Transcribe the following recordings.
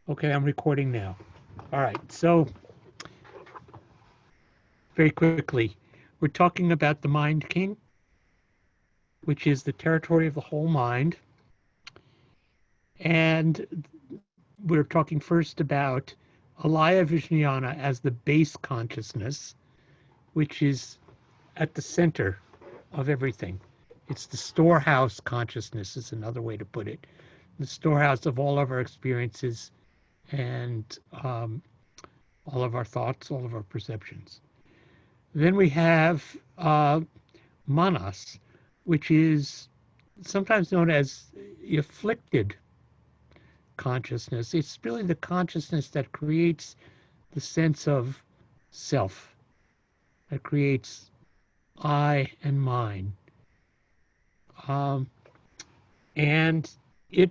Okay, I'm recording now. All right, so very quickly, we're talking about the Mind King, which is the territory of the whole mind. And we're talking first about Alaya Vijnana as the base consciousness, which is at the center of everything. It's the storehouse consciousness, is another way to put it. The storehouse of all of our experiences and all of our thoughts, all of our perceptions. Then we have manas, which is sometimes known as afflicted consciousness. It's really the consciousness that creates the sense of self, that creates I and mine. And it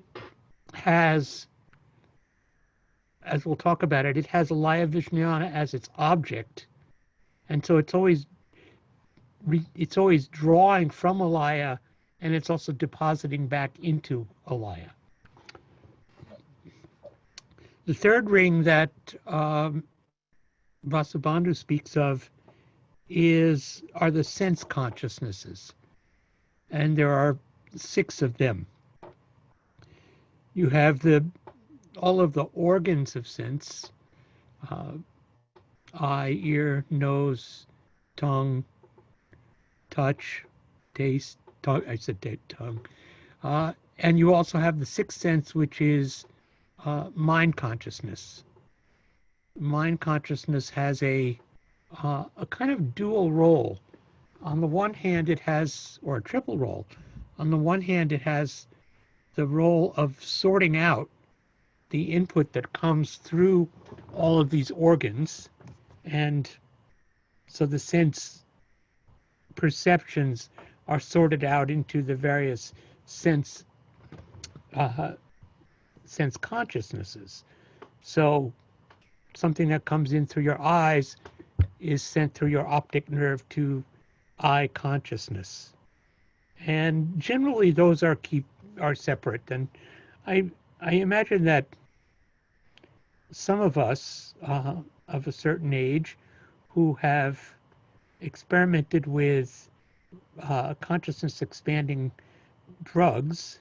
has, as we'll talk about it, it has Alaya Vijnana as its object. And so it's always drawing from Alaya, and it's also depositing back into Alaya. The third ring that Vasubandhu speaks of are the sense consciousnesses, and there are 6 of them. You have all of the organs of sense: eye, ear, nose, tongue, touch, taste. I said tongue. And you also have the 6th sense, which is mind consciousness. Mind consciousness has a kind of dual role. On the one hand, it has, or a triple role. On the one hand, it has the role of sorting out the input that comes through all of these organs. And so the sense perceptions are sorted out into the various sense consciousnesses. So something that comes in through your eyes is sent through your optic nerve to eye consciousness. And generally those are separate. And I imagine that some of us of a certain age who have experimented with consciousness expanding drugs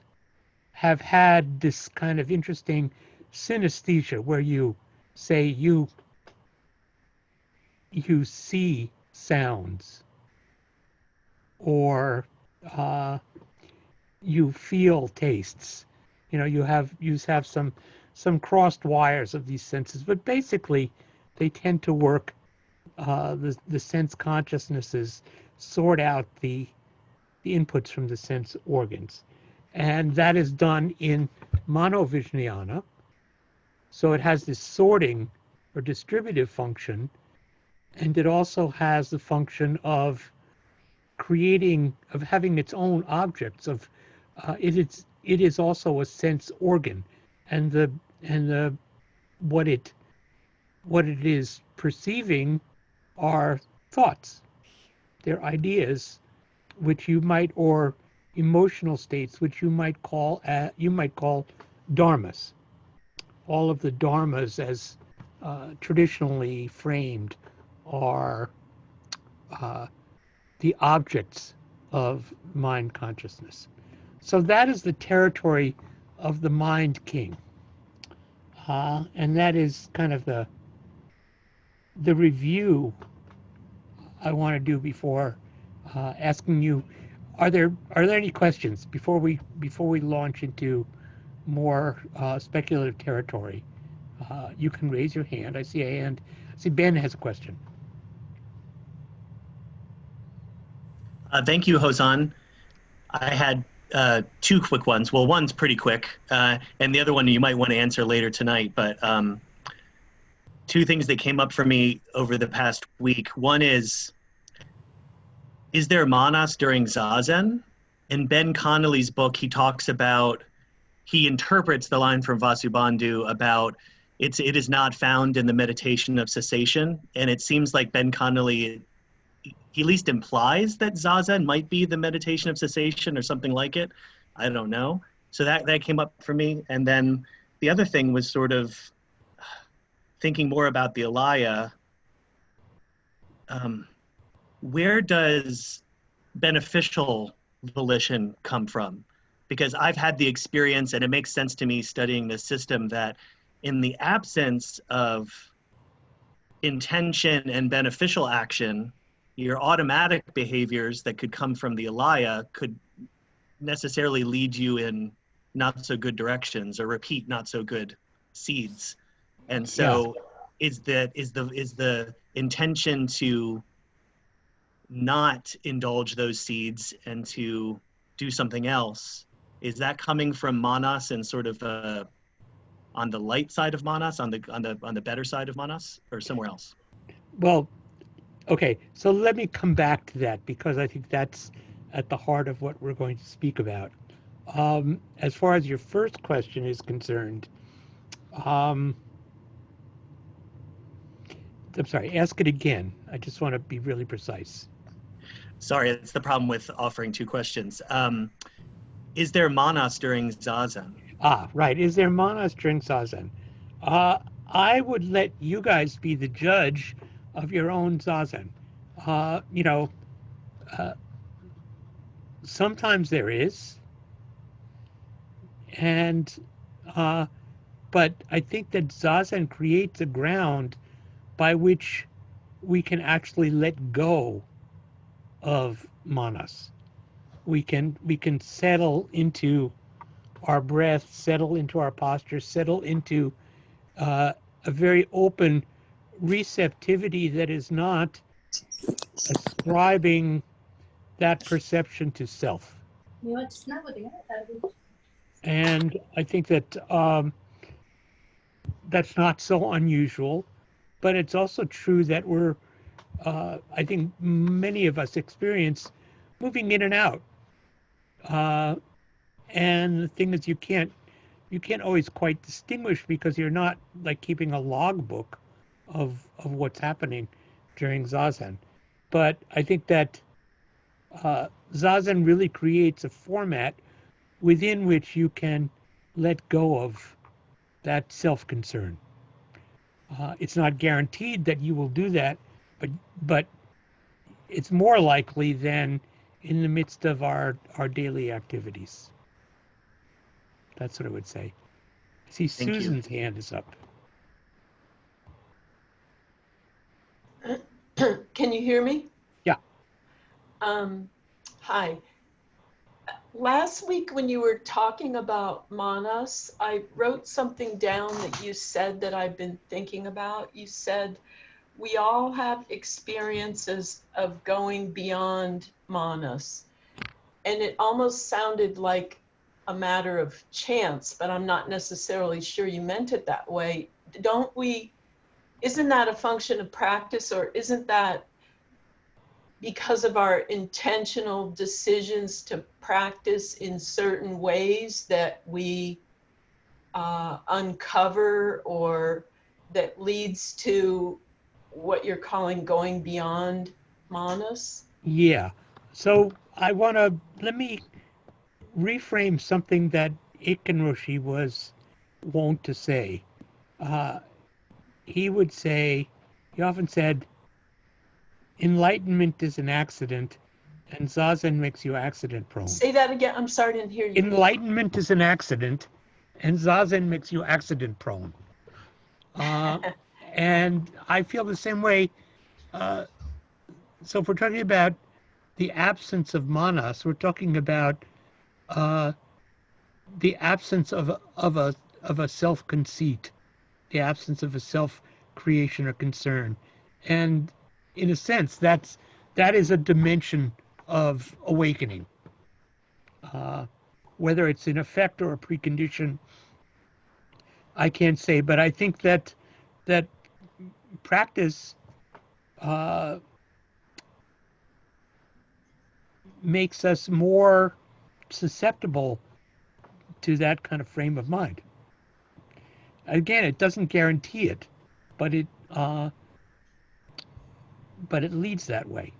have had this kind of interesting synesthesia where you say you see sounds, or you feel tastes. You have some crossed wires of these senses, but basically they tend to work. The sense consciousnesses sort out the inputs from the sense organs, and that is done in monovijnana. So it has this sorting or distributive function, and it also has the function of having its own objects. It is also a sense organ, and what it is perceiving are thoughts. They're ideas, which you might, or emotional states, which you might call dharmas. All of the dharmas, as traditionally framed, are the objects of mind consciousness. So that is the territory of the Mind King, and that is kind of the review I want to do before asking you, are there any questions before we launch into more speculative territory? You can raise your hand. I see a hand. I see Ben has a question. Thank you, Hozan. I had 2 quick ones. Well, one's pretty quick, and the other one you might want to answer later tonight. But 2 things that came up for me over the past week. One is there manas during Zazen? In Ben Connolly's book, he talks about, he interprets the line from Vasubandhu about it is not found in the meditation of cessation. And it seems like Ben Connolly, he at least implies that Zazen might be the meditation of cessation or something like it. I don't know. So that came up for me. And then the other thing was sort of thinking more about the Alaya, where does beneficial volition come from? Because I've had the experience, and it makes sense to me studying this system, that in the absence of intention and beneficial action, your automatic behaviors that could come from the Alaya could necessarily lead you in not so good directions or repeat not so good seeds. And Yeah. so is the intention to not indulge those seeds and to do something else, is that coming from manas and sort of on the light side of manas, on the better side of manas, or somewhere else? Well, okay. So let me come back to that because I think that's at the heart of what we're going to speak about. As far as your first question is concerned, um, I'm sorry, ask it again. I just want to be really precise. Sorry, it's the problem with offering two questions. Is there manas during zazen? Ah, right. Is there manas during zazen? Uh, I would let you guys be the judge of your own zazen. Uh, you know, uh, sometimes there is, and but I think that zazen creates a ground by which we can actually let go of manas. We can settle into our breath, settle into our posture, settle into uh, a very open receptivity that is not ascribing that perception to self. And I think that that's not so unusual, but it's also true that I think many of us experience moving in and out. Uh, and the thing is, you can't always quite distinguish because you're not like keeping a logbook of what's happening during zazen. But I think that zazen really creates a format within which you can let go of that self-concern. It's not guaranteed that you will do that, but it's more likely than in the midst of our daily activities. That's what I would say. I see Thank you. Susan's hand is up. Can you hear me? Yeah. Hi. Last week when you were talking about manas, I wrote something down that you said that I've been thinking about. You said we all have experiences of going beyond manas. And it almost sounded like a matter of chance, but I'm not necessarily sure you meant it that way. Isn't that a function of practice, or isn't that because of our intentional decisions to practice in certain ways that we uncover, or that leads to what you're calling going beyond manas? Yeah. So let me reframe something that Iken Roshi was wont to say. Uh, he would say, he often said, enlightenment is an accident and zazen makes you accident prone. Say that again. I'm sorry, I didn't hear you. Enlightenment is an accident and zazen makes you accident prone. And I feel the same way. Uh, so if we're talking about the absence of manas, we're talking about uh, the absence of a self conceit, the absence of a self creation or concern, and in a sense, that is a dimension of awakening. Whether it's an effect or a precondition, I can't say, but I think that practice uh, makes us more susceptible to that kind of frame of mind. Again, it doesn't guarantee it, but it leads that way.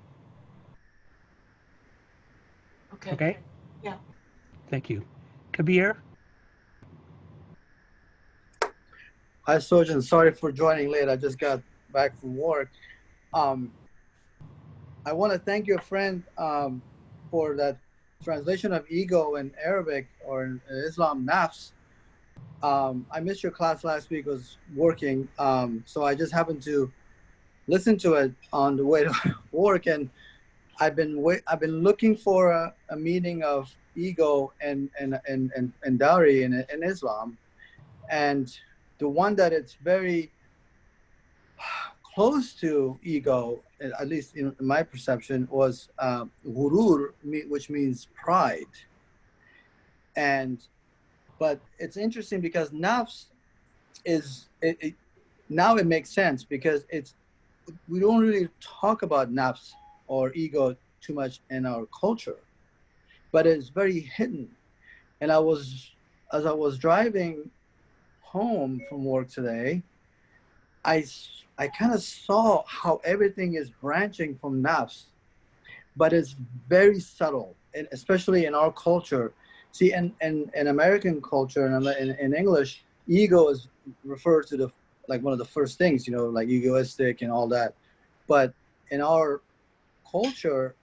Okay. Okay. Yeah. Thank you, Kabir. Hi, Sojan. Sorry for joining late. I just got back from work. Um, I want to thank your friend for that translation of ego in Arabic or in Islam, nafs. I missed your class last week. I was working, so I just happened to listen to it on the way to work, and I've been looking for a meaning of ego and dowry in Islam, and the one that it's very close to ego, at least in my perception, was ghurur, which means pride. And but it's interesting because nafs now it makes sense because we don't really talk about nafs or ego too much in our culture, but it's very hidden. And as I was driving home from work today, I I kind of saw how everything is branching from nafs, but it's very subtle, and especially in our culture. See, in American culture and in English, ego is referred to the like one of the first things, like egoistic and all that. But in our culture,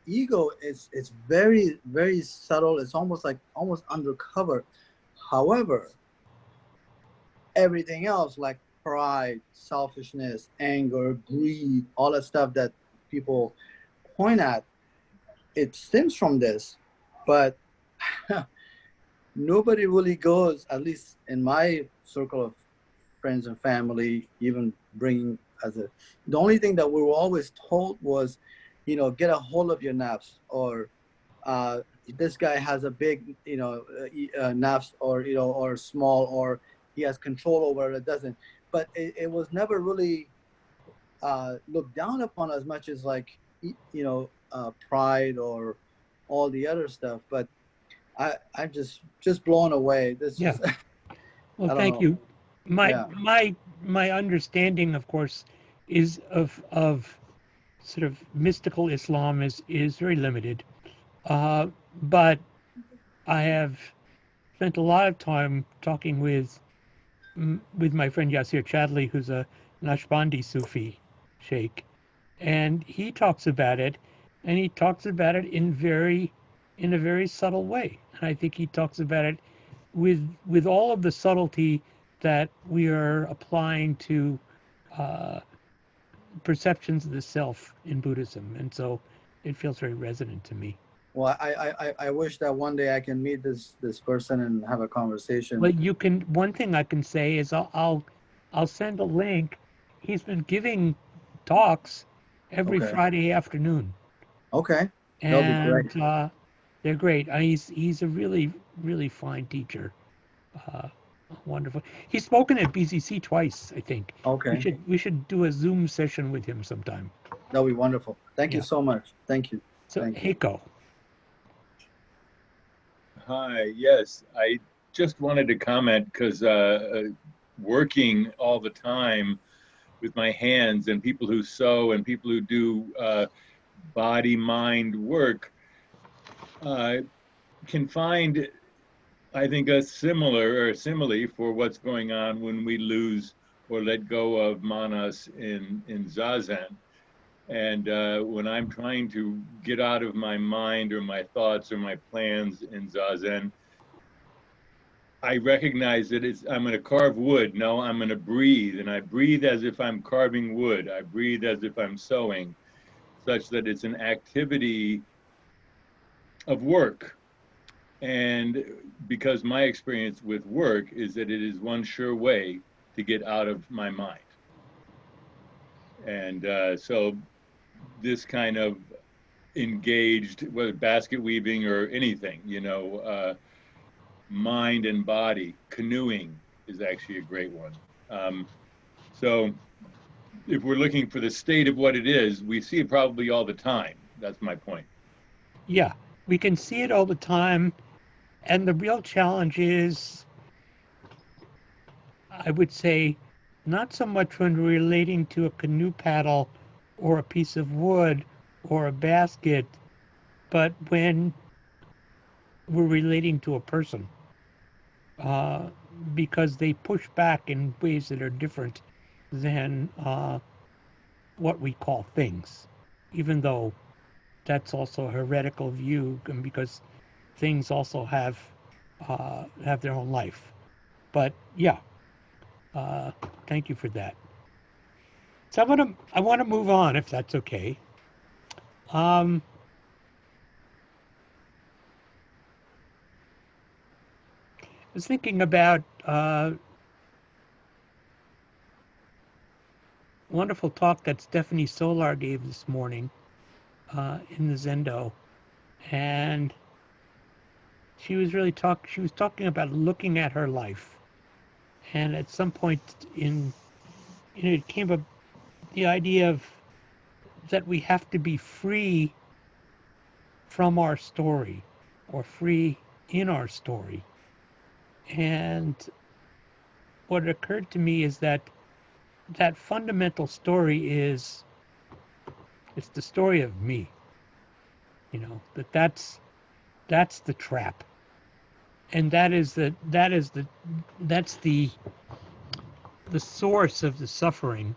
ego is it's very very subtle. It's almost undercover. However, everything else like pride, selfishness, anger, greed, all that stuff that people point at, it stems from this. But nobody really goes, at least in my circle of friends and family, even bringing the only thing that we were always told was, get a hold of your nafs, or this guy has a big, nafs, or, or small, or he has control over it, doesn't. But it was never really looked down upon as much as like, pride or all the other stuff. But I'm just blown away. This Yeah. is Well, I don't thank know. you. My Yeah. my understanding, of course, is of sort of mystical Islam is very limited. But I have spent a lot of time talking with my friend Yasir Chadli, who's a Naqshbandi Sufi sheikh, and he talks about it, and he talks about it in a very subtle way. And I think he talks about it with all of the subtlety that we are applying to uh, perceptions of the self in Buddhism, and so it feels very resonant to me. Well, I wish that one day I can meet this person and have a conversation. Well, you can. One thing I can say is I'll send a link. He's been giving talks every Okay. Friday afternoon, Okay. That'll be great. and they're great. He's a really fine teacher. Uh, Wonderful. He's spoken at BCC twice, I think. Okay. We should do a Zoom session with him sometime. That'll be wonderful. Thank you Yeah. so much. Thank you. So Thank you. Heiko. Hi, yes, I just wanted to comment because working all the time with my hands and people who sew and people who do body mind work can find, I think, a similar or simile for what's going on when we lose or let go of manas in Zazen. And when I'm trying to get out of my mind or my thoughts or my plans in Zazen, I recognize that I'm going to carve wood. No, I'm going to breathe. And I breathe as if I'm carving wood. I breathe as if I'm sewing, such that it's an activity of work. And because my experience with work is that it is one sure way to get out of my mind. And so this kind of engaged, whether basket weaving or anything, mind and body, canoeing is actually a great one. So if we're looking for the state of what it is, we see it probably all the time. That's my point. Yeah, we can see it all the time, and the real challenge is, I would say, not so much when relating to a canoe paddle or a piece of wood or a basket, but when we're relating to a person. because they push back in ways that are different than what we call things, even though that's also a heretical view, and because things also have their own life. But yeah, thank you for that. So I want to move on, if that's okay. I was thinking about wonderful talk that Stephanie Solar gave this morning in the Zendo, and she was talking about looking at her life, and at some point it came up the idea of that we have to be free from our story, or free in our story. And what occurred to me is that fundamental story it's the story of me. That's the trap, and that's the source of the suffering,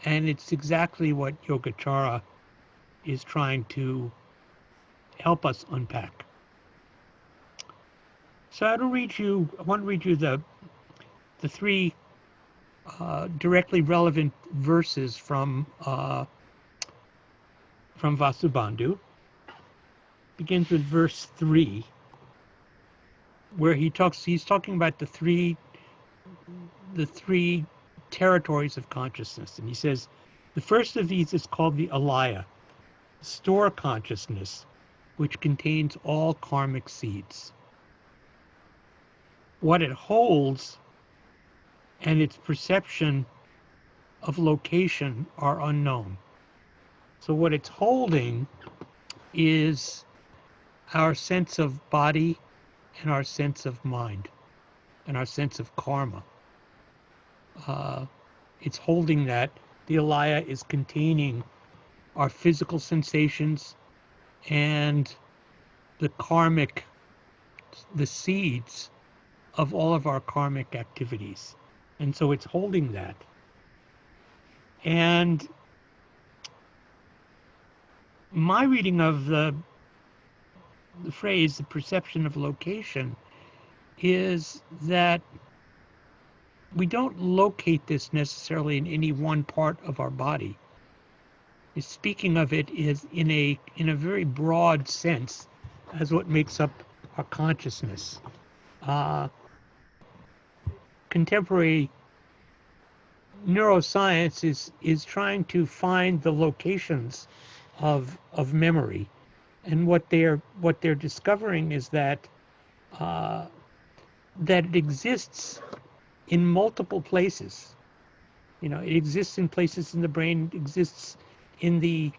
and it's exactly what Yogacara is trying to help us unpack. So I want to read you the three directly relevant verses from Vasubandhu. Begins with verse 3, where he's talking about the three territories of consciousness, and he says the first of these is called the Alaya, store consciousness, which contains all karmic seeds. What it holds and its perception of location are unknown. So what it's holding is our sense of body and our sense of mind and our sense of karma. It's holding that. The Alaya is containing our physical sensations and the seeds of all of our karmic activities. And so it's holding that. And my reading of the phrase, the perception of location, is that we don't locate this necessarily in any one part of our body. Speaking of it is in a very broad sense as what makes up our consciousness. Contemporary neuroscience is trying to find the locations of memory, and what they're discovering is that it exists in multiple places. It exists in places in the brain. It exists in the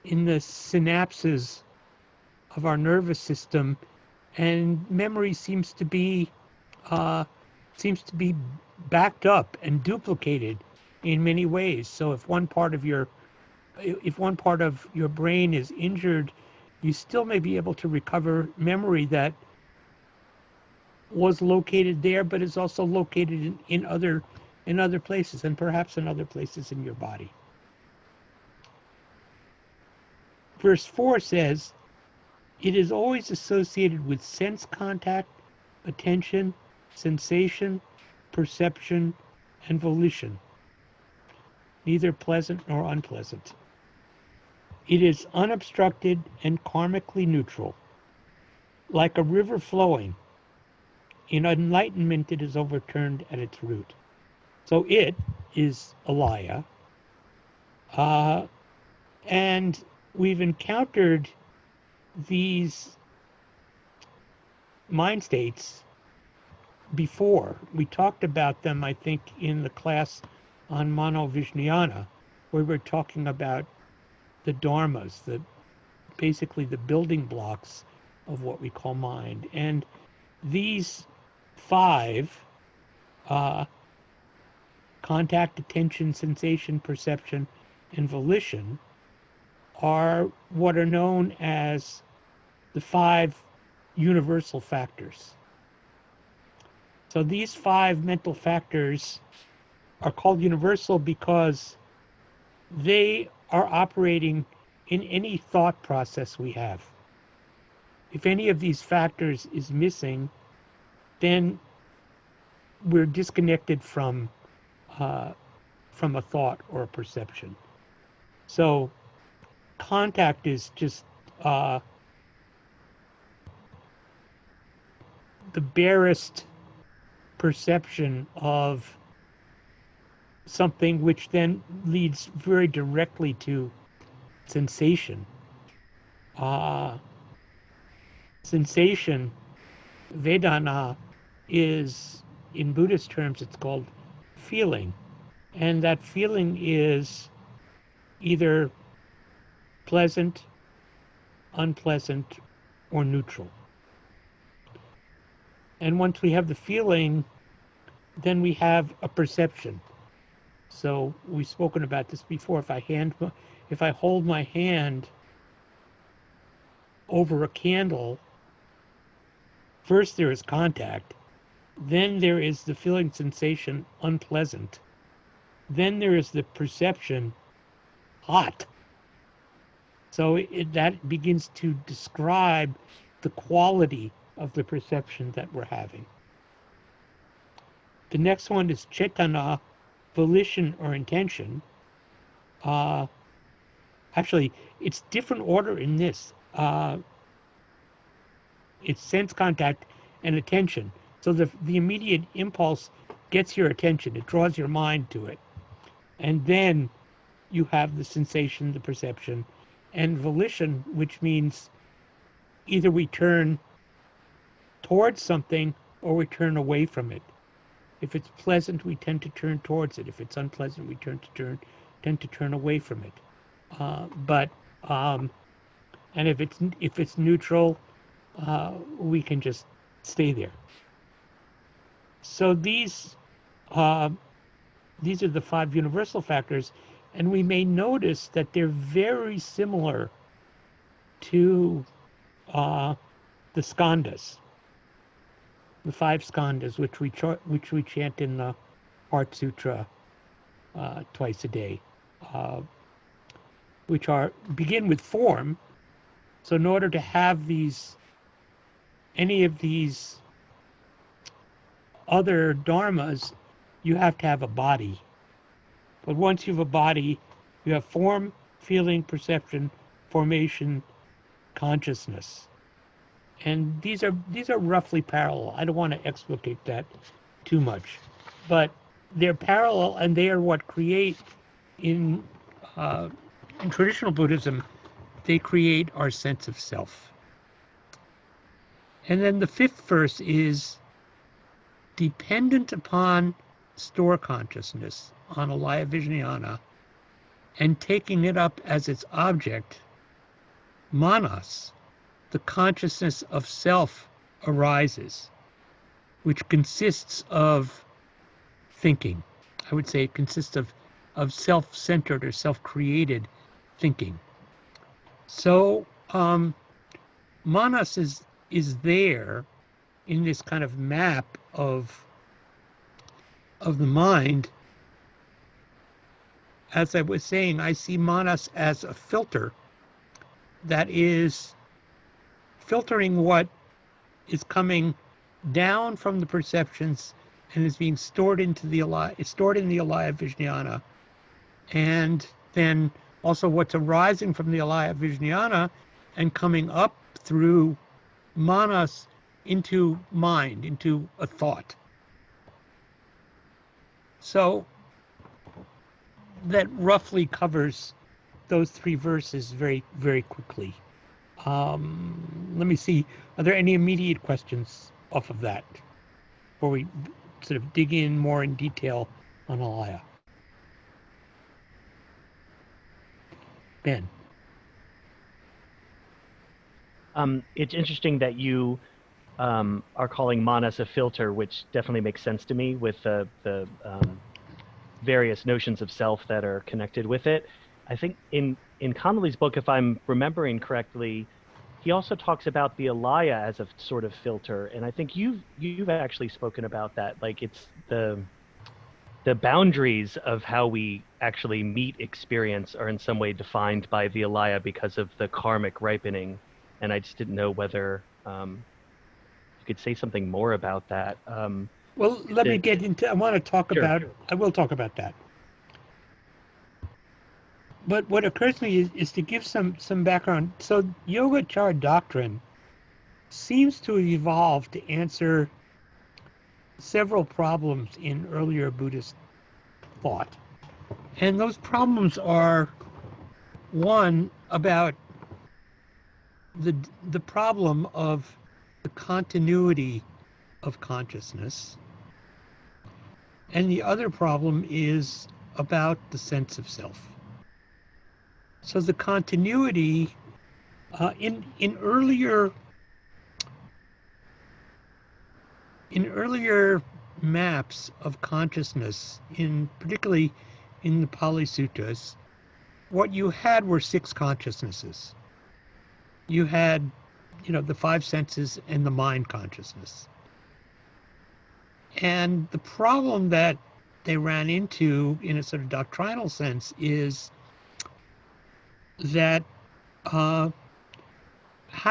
synapses of our nervous system, and memory seems to be backed up and duplicated in many ways. So if one part of your brain is injured, you still may be able to recover memory that was located there, but is also located in other places, and perhaps in other places in your body. Verse 4 says, it is always associated with sense contact, attention, sensation, perception, and volition, neither pleasant nor unpleasant. It is unobstructed and karmically neutral. Like a river flowing, in enlightenment it is overturned at its root. So it is Alaya. And we've encountered these mind states before. We talked about them, I think, in the class on Mano Vijnana, where we're talking about the dharmas, basically the building blocks of what we call mind. And these 5, contact, attention, sensation, perception, and volition, are what are known as the 5 universal factors. So these 5 mental factors are called universal because they are operating in any thought process we have. If any of these factors is missing, then we're disconnected from a thought or a perception. So contact is just the barest perception of something, which then leads very directly to sensation. Sensation, Vedana, is, in Buddhist terms, it's called feeling. And that feeling is either pleasant, unpleasant, or neutral. And once we have the feeling, then we have a perception. So we've spoken about this before. If I hold my hand over a candle, first there is contact, then there is the feeling sensation unpleasant, then there is the perception hot. So that begins to describe the quality of the perception that we're having. The next one is cetana, volition or intention. Actually, it's different order in this. It's sense contact and attention. So the immediate impulse gets your attention. It draws your mind to it. And then you have the sensation, the perception, and volition, which means either we turn towards something or we turn away from it. If it's pleasant, we tend to turn towards it. If it's unpleasant, we tend to turn away from it. And if it's neutral, we can just stay there. So these are the 5 universal factors, and we may notice that they're very similar to the skandhas, the 5 skandhas, which we chant in the Heart Sutra twice a day, which begin with form. So in order to have any of these other dharmas, you have to have a body. But once you have a body, you have form, feeling, perception, formation, consciousness. And these are roughly parallel. I don't want to explicate that too much, but they're parallel, and they are what create in traditional Buddhism. They create our sense of self. And then the 5th verse is dependent upon store consciousness, on Alaya Vijnana, and taking it up as its object, manas, the consciousness of self, arises, which consists of thinking. I would say it consists of self-centered or self-created thinking. So manas is there in this kind of map of the mind. As I was saying, I see manas as a filter that is filtering what is coming down from the perceptions and is being stored in the Alaya Vijnana, and then also what's arising from the Alaya Vijnana and coming up through manas into mind, into a thought. So that roughly covers those 3 verses very, very quickly. Let me see. Are there any immediate questions off of that before we sort of dig in more in detail on Alaya? Ben. It's interesting that you are calling manas a filter, which definitely makes sense to me with the various notions of self that are connected with it. I think in Connolly's book, if I'm remembering correctly, he also talks about the Alaya as a sort of filter, and I think you've actually spoken about that. Like it's the boundaries of how we actually meet experience are in some way defined by the Alaya because of the karmic ripening. And I just didn't know whether you could say something more about that. Well, let me get into, I want to talk Sure. about, I will talk about that. But what occurs to me is to give some background. So Yogacara doctrine seems to have evolved to answer several problems in earlier Buddhist thought. And those problems are, one, about the problem of the continuity of consciousness. And the other problem is about the sense of self. So the continuity in earlier maps of consciousness, particularly in the Pali Suttas, what you had were 6 consciousnesses. You had, the 5 senses and the mind consciousness. And the problem that they ran into in a sort of doctrinal sense is that how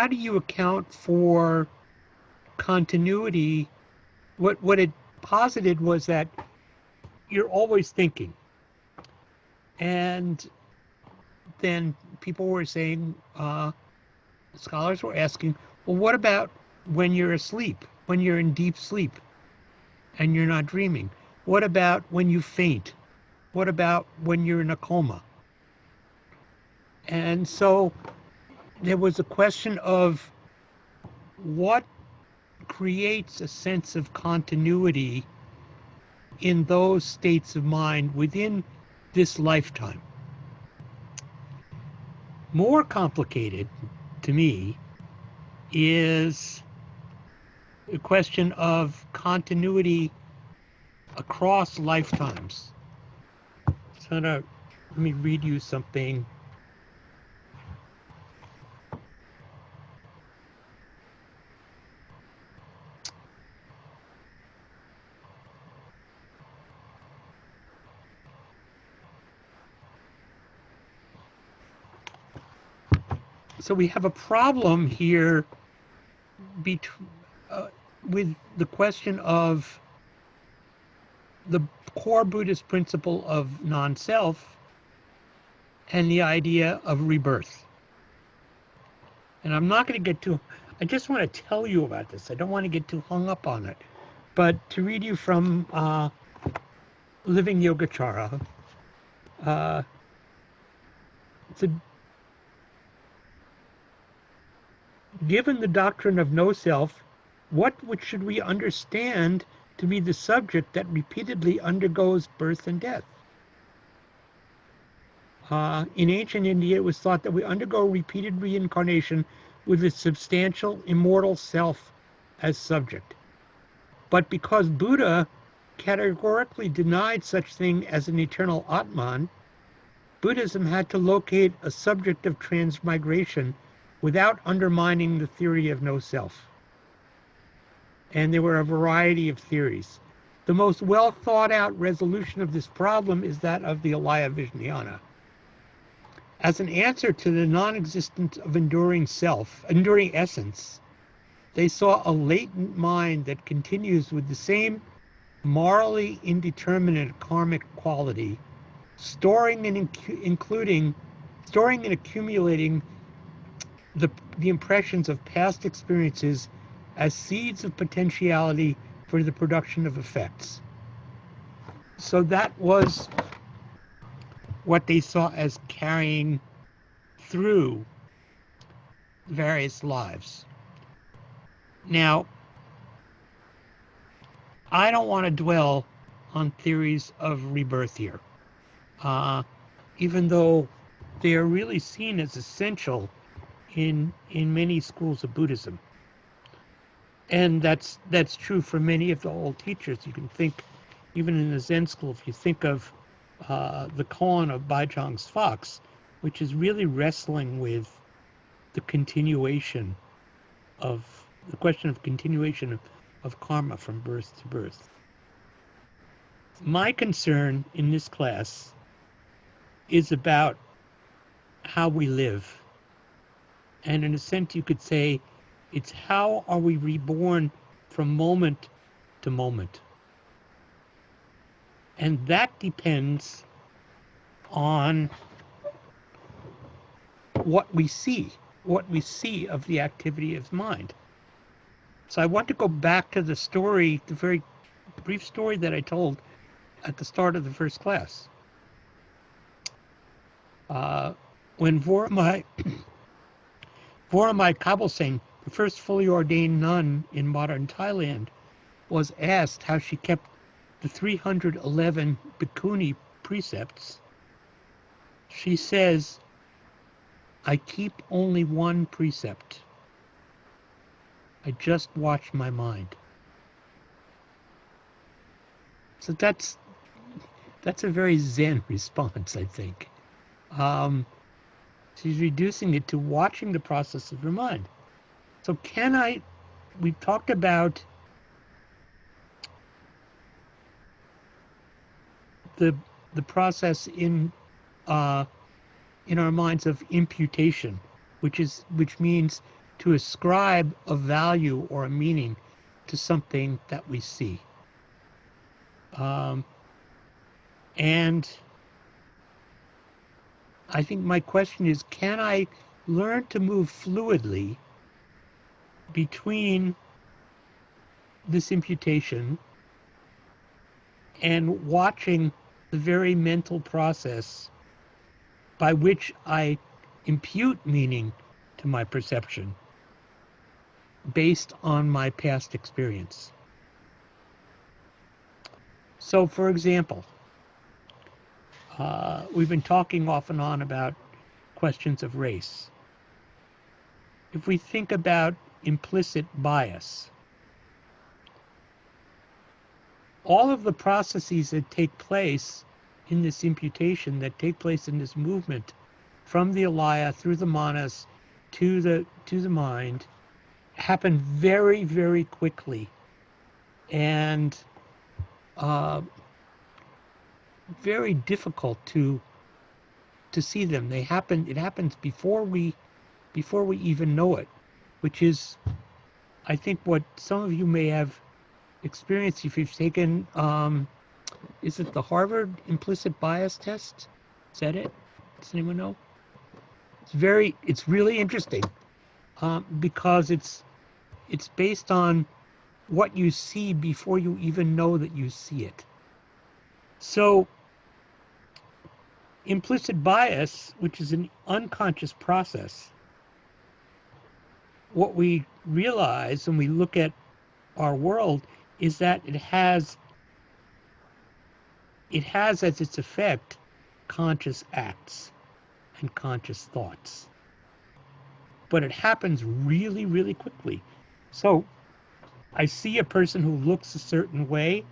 do you account for continuity? What it posited was that you're always thinking. And then people were saying, scholars were asking, well, what about when you're asleep, when you're in deep sleep and you're not dreaming? What about when you faint? What about when you're in a coma? And so there was a question of what creates a sense of continuity in those states of mind within this lifetime. More complicated to me is the question of continuity across lifetimes. So let me read you something. So we have a problem here with the question of the core Buddhist principle of non-self and the idea of rebirth. And I'm not going to get I just want to tell you about this. I don't want to get too hung up on it. But to read you from Living Yogacara, given the doctrine of no self, what should we understand to be the subject that repeatedly undergoes birth and death? In ancient India, it was thought that we undergo repeated reincarnation with a substantial immortal self as subject. But because Buddha categorically denied such thing as an eternal Atman, Buddhism had to locate a subject of transmigration without undermining the theory of no self. And there were a variety of theories. The most well thought out resolution of this problem is that of the Alaya Vijnana. As an answer to the non-existence of enduring essence, they saw a latent mind that continues with the same morally indeterminate karmic quality, storing and accumulating the impressions of past experiences as seeds of potentiality for the production of effects. So that was what they saw as carrying through various lives. Now, I don't want to dwell on theories of rebirth here, even though they are really seen as essential in many schools of Buddhism. And that's true for many of the old teachers. You can think, even in the Zen school, if you think of the koan of Baizhang's Fox, which is really wrestling with the continuation of the question of continuation of karma from birth to birth. My concern in this class is about how we live. And in a sense, you could say it's how are we reborn from moment to moment. And that depends on what we see of the activity of mind. So I want to go back to the story, the very brief story that I told at the start of the first class. When Voramai Kabul Singh, the first fully ordained nun in modern Thailand, was asked how she kept the 311 bhikkhuni precepts, she says, "I keep only one precept. I just watch my mind." So that's a very Zen response, I think. She's reducing it to watching the process of your mind. So we've talked about the process in our minds of imputation, which means to ascribe a value or a meaning to something that we see. And I think my question is, can I learn to move fluidly between this imputation and watching the very mental process by which I impute meaning to my perception based on my past experience? So, for example, we've been talking off and on about questions of race. If we think about implicit bias, all of the processes that take place in this imputation, that take place in this movement from the Alaya through the manas to the mind, happen very, very quickly, and very difficult to see them. It happens before we even know it, which is, I think, what some of you may have experienced if you've taken, is it the Harvard implicit bias test? Is that it? Does anyone know? It's really interesting, because it's based on what you see before you even know that you see it. So implicit bias, which is an unconscious process, what we realize when we look at our world is that it has as its effect conscious acts and conscious thoughts. But it happens really, really quickly. So I see a person who looks a certain way.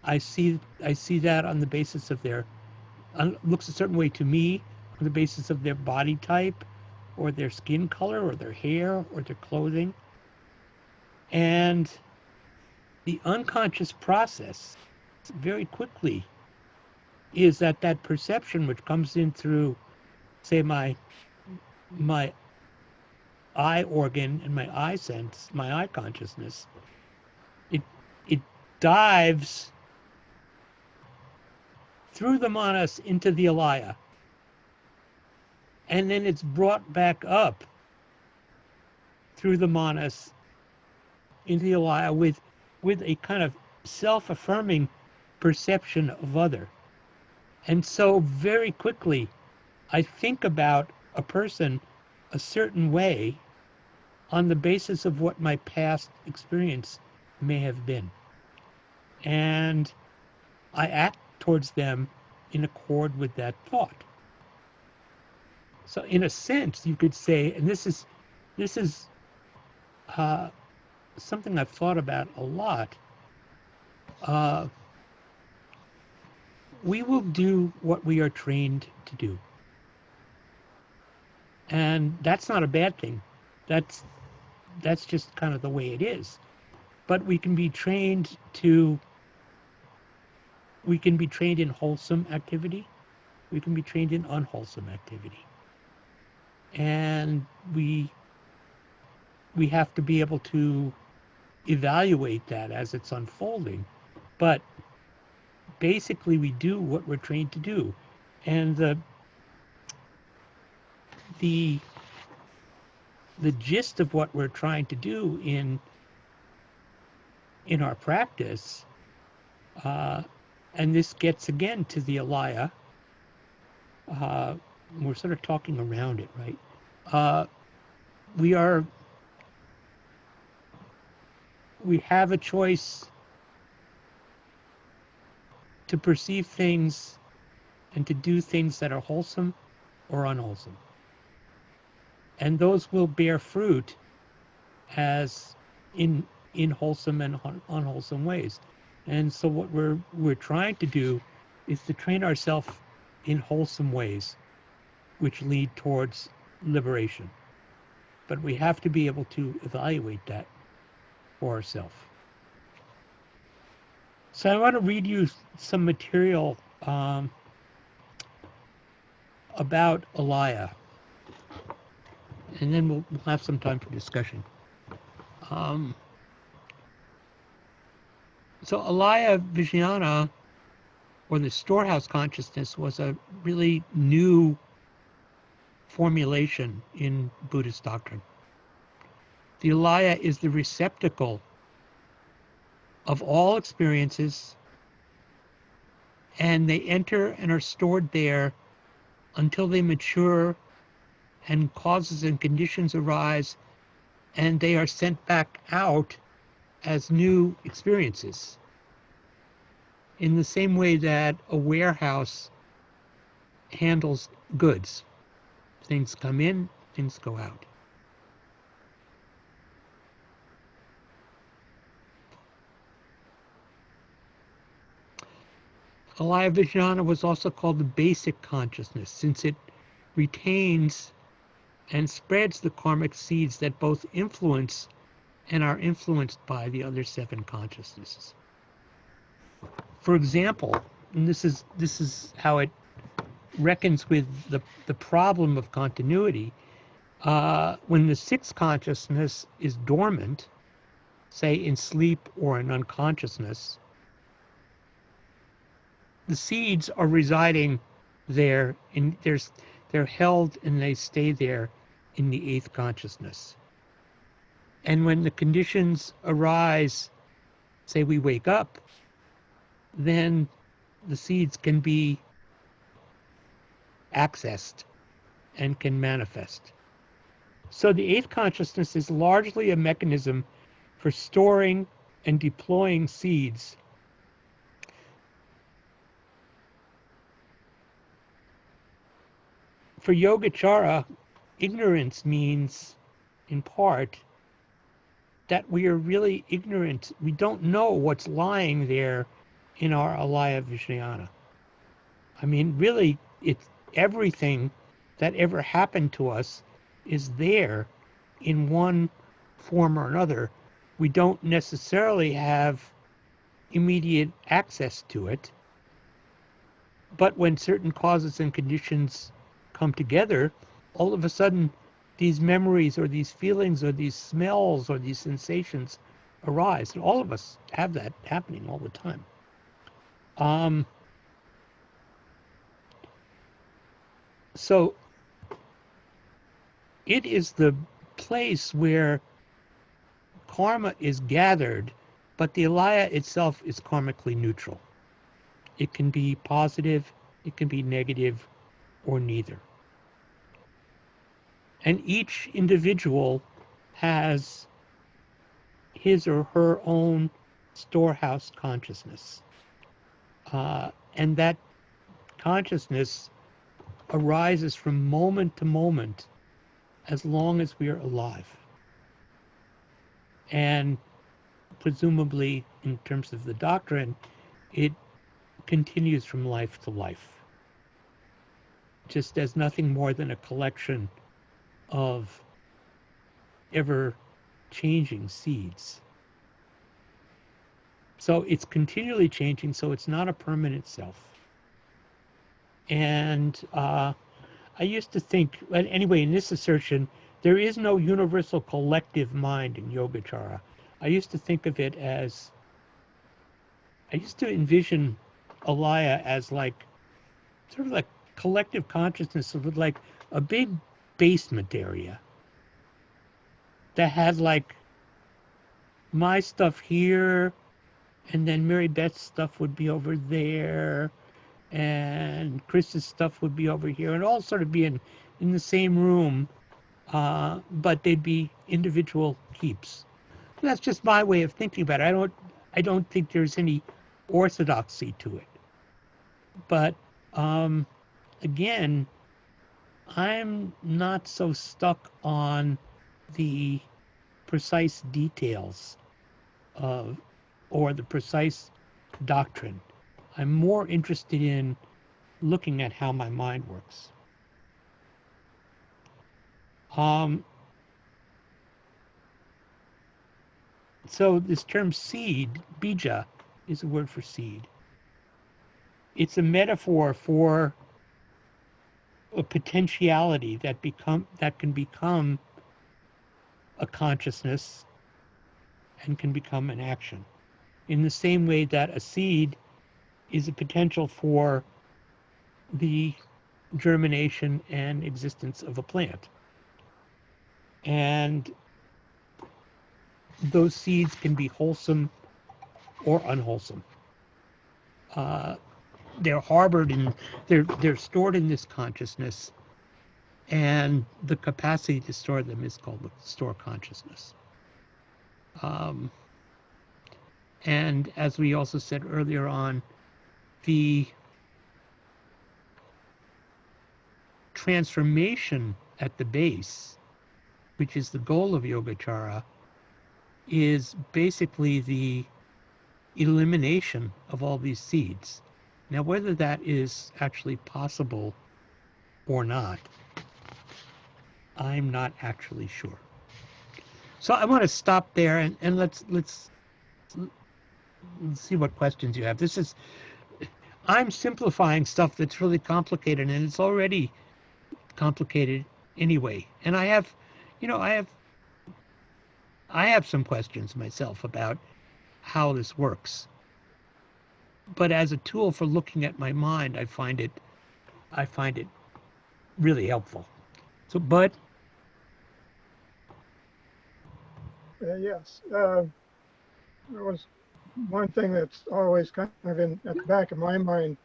I see that on the basis of their looks a certain way to me on the basis of their body type or their skin color or their hair or their clothing. And the unconscious process very quickly is that perception which comes in through, say, my eye organ and my eye sense, my eye consciousness, it dives through the manas into the Alaya. And then it's brought back up through the manas into the Alaya with a kind of self-affirming perception of other. And so very quickly, I think about a person a certain way on the basis of what my past experience may have been. And I act towards them in accord with that thought. So in a sense, you could say, and this is something I've thought about a lot, we will do what we are trained to do. And that's not a bad thing. That's just kind of the way it is. But we can be trained in wholesome activity. We can be trained in unwholesome activity. And we have to be able to evaluate that as it's unfolding. But basically we do what we're trained to do. And the gist of what we're trying to do in our practice, and this gets again to the Alaya, we're sort of talking around it, right? We have a choice to perceive things and to do things that are wholesome or unwholesome. And those will bear fruit as in wholesome and unwholesome ways. And so what we're trying to do is to train ourselves in wholesome ways, which lead towards liberation. But we have to be able to evaluate that for ourselves. So I want to read you some material about Alaya, and then we'll have some time for discussion. So Alaya Vijnana, or the Storehouse consciousness, was a really new formulation in Buddhist doctrine. The Alaya is the receptacle of all experiences, and they enter and are stored there until they mature and causes and conditions arise, and they are sent back out as new experiences. In the same way that a warehouse handles goods. Things come in, things go out. Alaya Vijnana was also called the basic consciousness, since it retains and spreads the karmic seeds that both influence and are influenced by the other 7 consciousnesses. For example, and this is how it reckons with the problem of continuity, when the 6th consciousness is dormant, say in sleep or in unconsciousness, the seeds are residing there, they're held and they stay there in the 8th consciousness. And when the conditions arise, say we wake up, then the seeds can be accessed and can manifest. So the 8th consciousness is largely a mechanism for storing and deploying seeds. For Yogacara, ignorance means, in part, that we are really ignorant. We don't know what's lying there in our Alaya Vijnana. I mean, really, it's everything that ever happened to us is there in one form or another. We don't necessarily have immediate access to it, but when certain causes and conditions come together, all of a sudden these memories or these feelings or these smells or these sensations arise. And all of us have that happening all the time. So it is the place where karma is gathered, but the Alaya itself is karmically neutral. It can be positive, it can be negative, or neither. And each individual has his or her own storehouse consciousness. And that consciousness arises from moment to moment as long as we are alive. And presumably, in terms of the doctrine, it continues from life to life, just as nothing more than a collection of ever changing seeds. So it's continually changing, so it's not a permanent self. And I used to think, but anyway, in this assertion, there is no universal collective mind in Yogacara. I used to think of it as, I used to envision Alaya as like, sort of like collective consciousness of like a big basement area that had like my stuff here, and then Mary Beth's stuff would be over there, and Chris's stuff would be over here, and all sort of be in the same room, but they'd be individual keeps. That's just my way of thinking about it. I don't think there's any orthodoxy to it. But again, I'm not so stuck on the precise details of or the precise doctrine. I'm more interested in looking at how my mind works. So this term seed, bija, is a word for seed. It's a metaphor for a potentiality that can become a consciousness and can become an action. In the same way that a seed is a potential for the germination and existence of a plant. And those seeds can be wholesome or unwholesome. They're harbored in, they're stored in this consciousness, and the capacity to store them is called the store consciousness. And as we also said earlier on, the transformation at the base, which is the goal of Yogacara, is basically the elimination of all these seeds. Now, whether that is actually possible or not, I'm not actually sure. So I want to stop there and let's see what questions you have. I'm simplifying stuff that's really complicated, and it's already complicated anyway. And I have some questions myself about how this works. But as a tool for looking at my mind, I find it really helpful. So, Bud? Yes. There was one thing that's always kind of at the back of my mind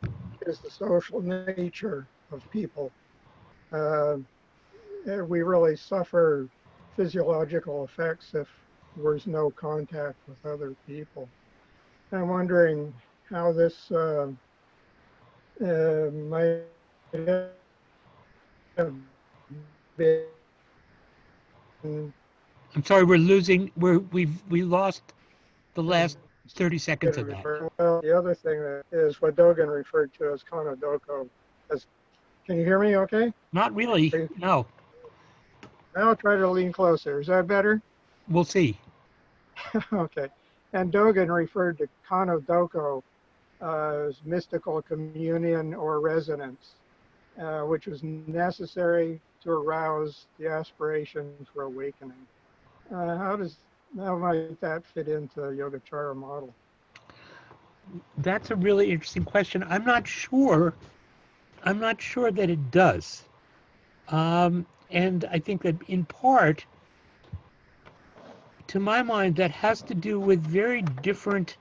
is the social nature of people. We really suffer physiological effects if there's no contact with other people. I'm wondering how this might have been. I'm sorry, we lost the last 30 seconds of that. Well, the other thing that is what Dogen referred to as Kanodoko. Can you hear me okay? Not really, no. Now I'll try to lean closer. Is that better? We'll see. Okay. And Dogen referred to Kanodoko as mystical communion or resonance, which was necessary to arouse the aspiration for awakening. How might that fit into the Yogacara model? That's a really interesting question. I'm not sure that it does. And I think that in part, to my mind, that has to do with very different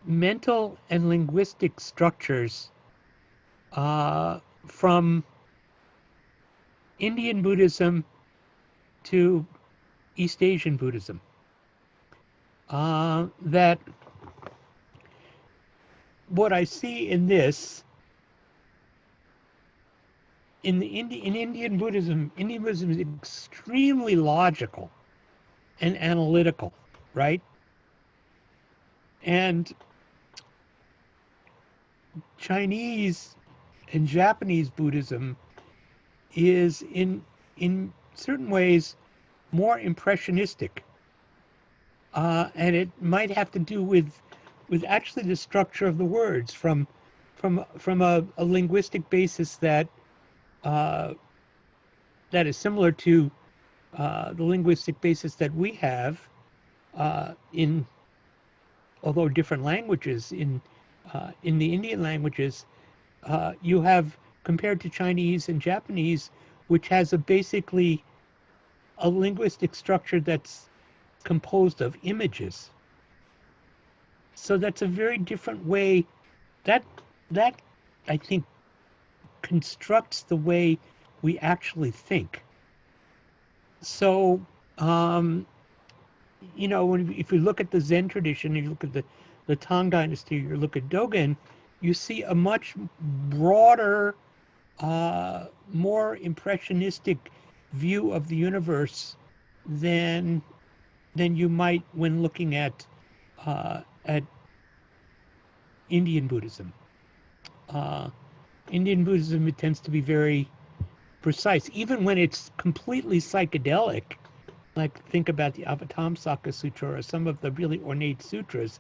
mental and linguistic structures from Indian Buddhism to East Asian Buddhism. That what I see in this, in Indian Buddhism is extremely logical and analytical, right? And Chinese and Japanese Buddhism is in certain ways more impressionistic, and it might have to do with actually the structure of the words from a linguistic basis that that is similar to the linguistic basis that we have in, although different languages, in the Indian languages, you have, compared to Chinese and Japanese, which has basically a linguistic structure that's composed of images. So that's a very different way. That I think constructs the way we actually think. So, you know, if you look at the Zen tradition, if you look at the Tang Dynasty, you look at Dogen, you see a much broader, more impressionistic view of the universe than you might when looking at Indian Buddhism. Indian Buddhism, it tends to be very precise, even when it's completely psychedelic. Like think about the Avatamsaka Sutra or some of the really ornate sutras.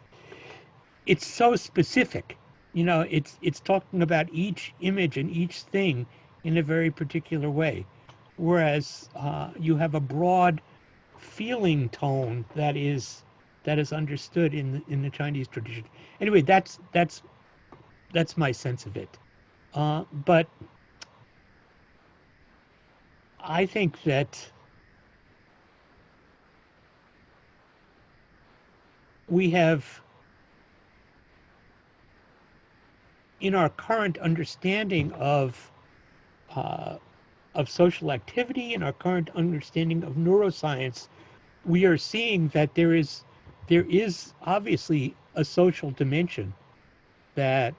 It's so specific. You know, it's talking about each image and each thing in a very particular way. Whereas you have a broad feeling tone that is understood in the Chinese tradition. Anyway, that's my sense of it. But I think that we have, in our current understanding of social activity, in our current understanding of neuroscience, we are seeing that there is obviously a social dimension that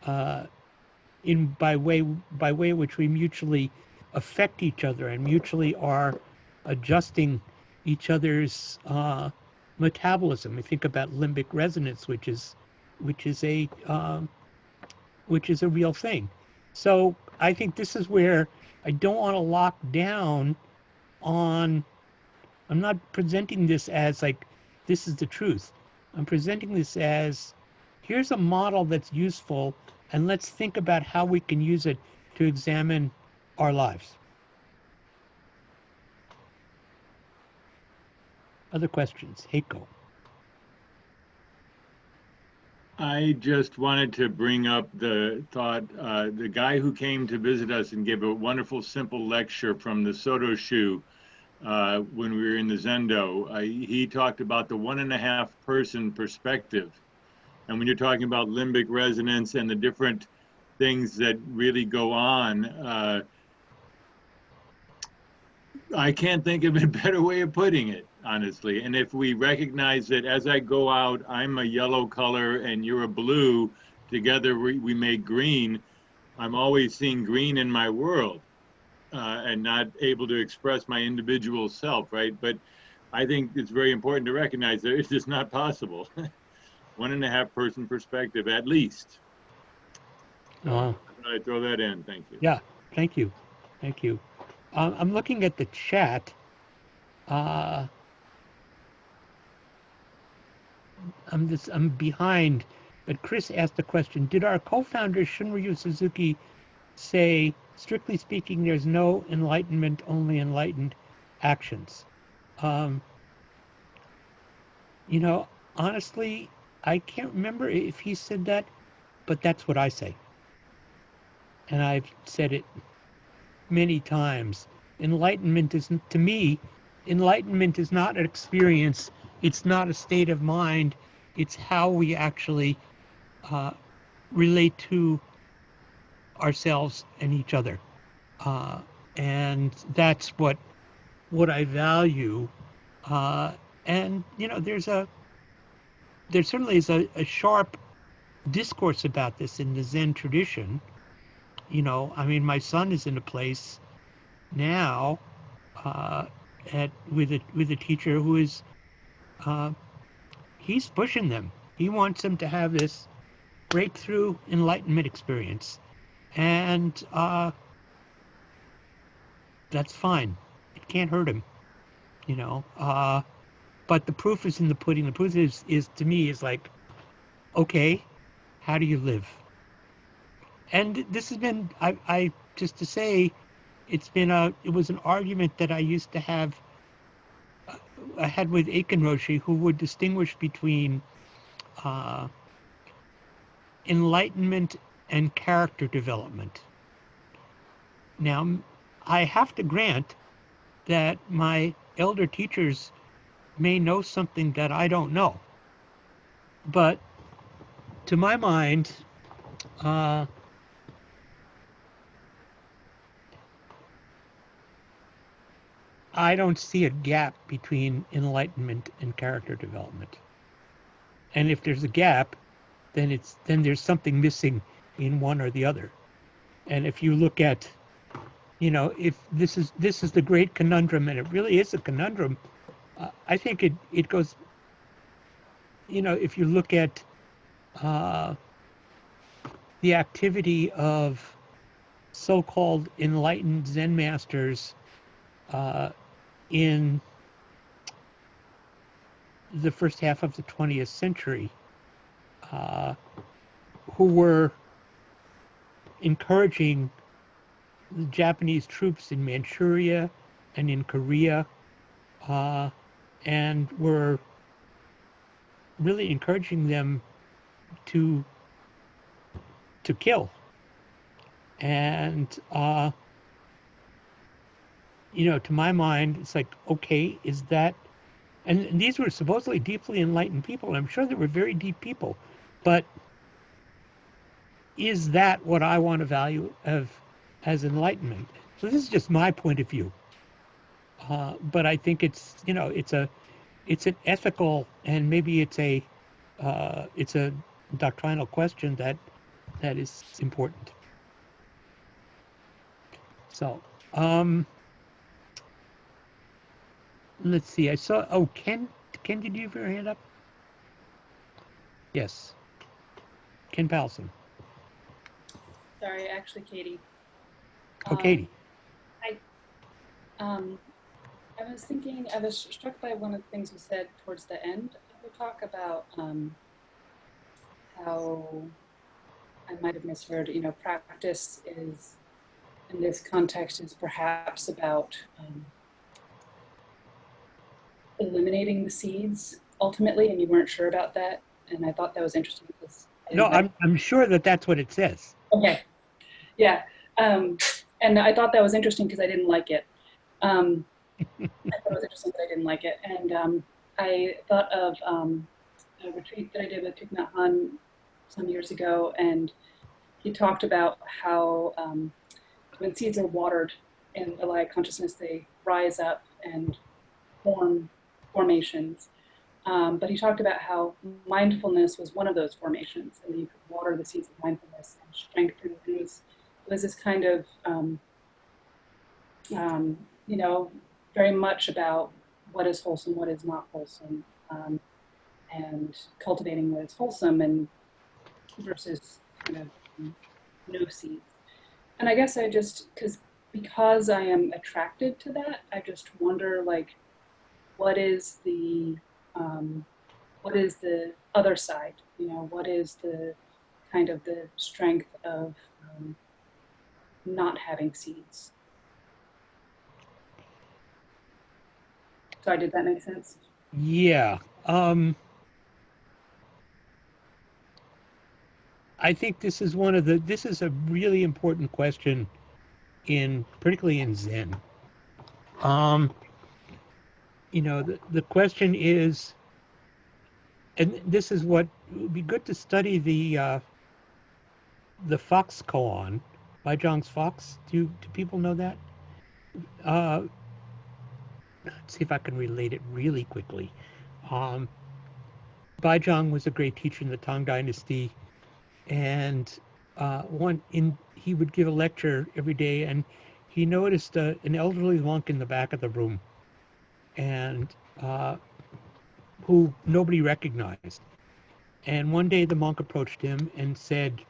by way in which we mutually affect each other and mutually are adjusting each other's metabolism. We think about limbic resonance, which is a real thing. So I think this is where I don't want to lock down on. I'm not presenting this as like this is the truth. I'm presenting this as here's a model that's useful, and let's think about how we can use it to examine our lives. Other questions? Heiko. I just wanted to bring up the thought, the guy who came to visit us and gave a wonderful, simple lecture from the Soto Shu when we were in the Zendo, he talked about the 1.5 person perspective. And when you're talking about limbic resonance and the different things that really go on, I can't think of a better way of putting it, honestly. And if we recognize that as I go out, I'm a yellow color and you're a blue, together we make green, I'm always seeing green in my world and not able to express my individual self, right? But I think it's very important to recognize that it's just not possible. 1.5 person perspective, at least. I throw that in. Thank you. Yeah, thank you. Thank you. I'm looking at the chat. I'm behind, but Chris asked a question. Did our co-founder Shunryu Suzuki say, strictly speaking, there's no enlightenment, only enlightened actions? You know, honestly, I can't remember if he said that, but that's what I say. And I've said it many times. Enlightenment is, to me, enlightenment is not an experience. It's not a state of mind. It's how we actually relate to ourselves and each other. And that's what I value. And, you know, there certainly is a sharp discourse about this in the Zen tradition. You know, I mean, my son is in a place now with a teacher who is he's pushing them. He wants them to have this breakthrough enlightenment experience, and that's fine. It can't hurt him, you know. But the proof is in the pudding. The proof is to me is like, okay, how do you live? And this has been, I just to say, it was an argument that I used to have. I had with Aiken Roshi, who would distinguish between enlightenment and character development. Now, I have to grant that my elder teachers may know something that I don't know. But to my mind, I don't see a gap between enlightenment and character development. And if there's a gap, then there's something missing in one or the other. And if you look at, if this is the great conundrum, and it really is a conundrum, I think it goes, if you look at the activity of so-called enlightened Zen masters in the first half of the 20th century, who were encouraging the Japanese troops in Manchuria and in Korea, and were really encouraging them to kill. And to my mind, it's like, okay, is that, and these were supposedly deeply enlightened people, and I'm sure they were very deep people, but is that what I want to value as enlightenment? So this is just my point of view. But I think it's, it's an ethical, and maybe it's a doctrinal question that is important. So, let's see. I saw. Oh, Ken, did you have your hand up? Yes. Ken Palson. Sorry, actually, Katie. Oh, Katie. I was thinking. I was struck by one of the things you said towards the end of the talk about how I might have misheard. Practice is, in this context, is perhaps about eliminating the seeds ultimately, and you weren't sure about that. And I thought that was interesting because No, I'm sure that that's what it says. Okay, yeah, and I thought that was interesting because I didn't like it. I thought it was interesting that I didn't like it, and I thought of a retreat that I did with Thich Nhat Hanh some years ago, and he talked about how when seeds are watered in Alaya consciousness, they rise up and form formations. But he talked about how mindfulness was one of those formations, and you could water the seeds of mindfulness and strengthen. And it was this kind of, very much about what is wholesome, what is not wholesome, and cultivating what is wholesome and versus kind of no seeds. And I guess I just, because I am attracted to that, I just wonder, like, what is the other side? What is the kind of the strength of not having seeds? Sorry, did that make sense? Yeah. I think this is a really important question particularly in Zen. The question is, and this is what it would be good to study the Fox koan, Baizhang's Fox. Do people know that? Let's see if I can relate it really quickly. Baizhang was a great teacher in the Tang Dynasty, and he would give a lecture every day, and he noticed an elderly monk in the back of the room, and who nobody recognized. And one day the monk approached him and said,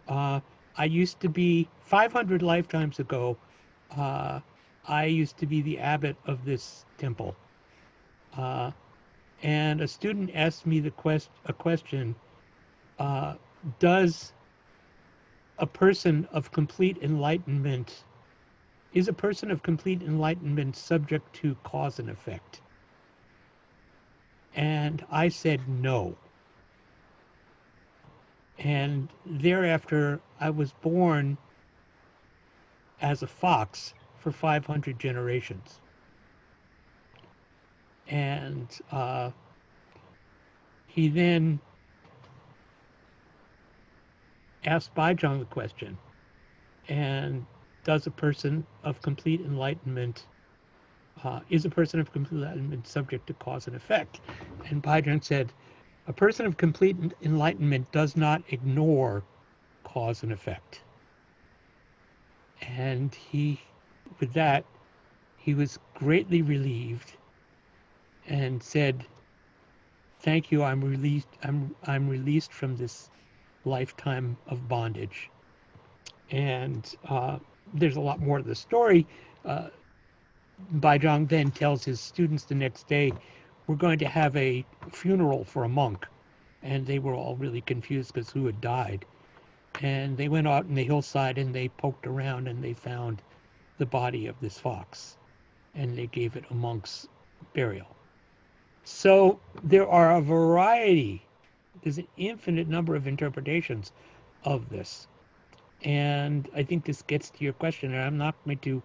I used to be 500 lifetimes ago, I used to be the abbot of this temple. And a student asked me a question, does a person of complete enlightenment, is a person of complete enlightenment subject to cause and effect? And I said no. And thereafter, I was born as a fox for 500 generations. And he then asked Baizhang the question, and does a person of complete enlightenment, is a person of complete enlightenment subject to cause and effect? And Baizhang said, a person of complete enlightenment does not ignore cause and effect. And with that, he was greatly relieved and said, thank you, I'm released from this lifetime of bondage. And there's a lot more to the story. Baizhang then tells his students the next day, we're going to have a funeral for a monk. And they were all really confused because who had died. And they went out in the hillside and they poked around and they found the body of this fox. And they gave it a monk's burial. So there are there's an infinite number of interpretations of this. And I think this gets to your question, and I'm not going to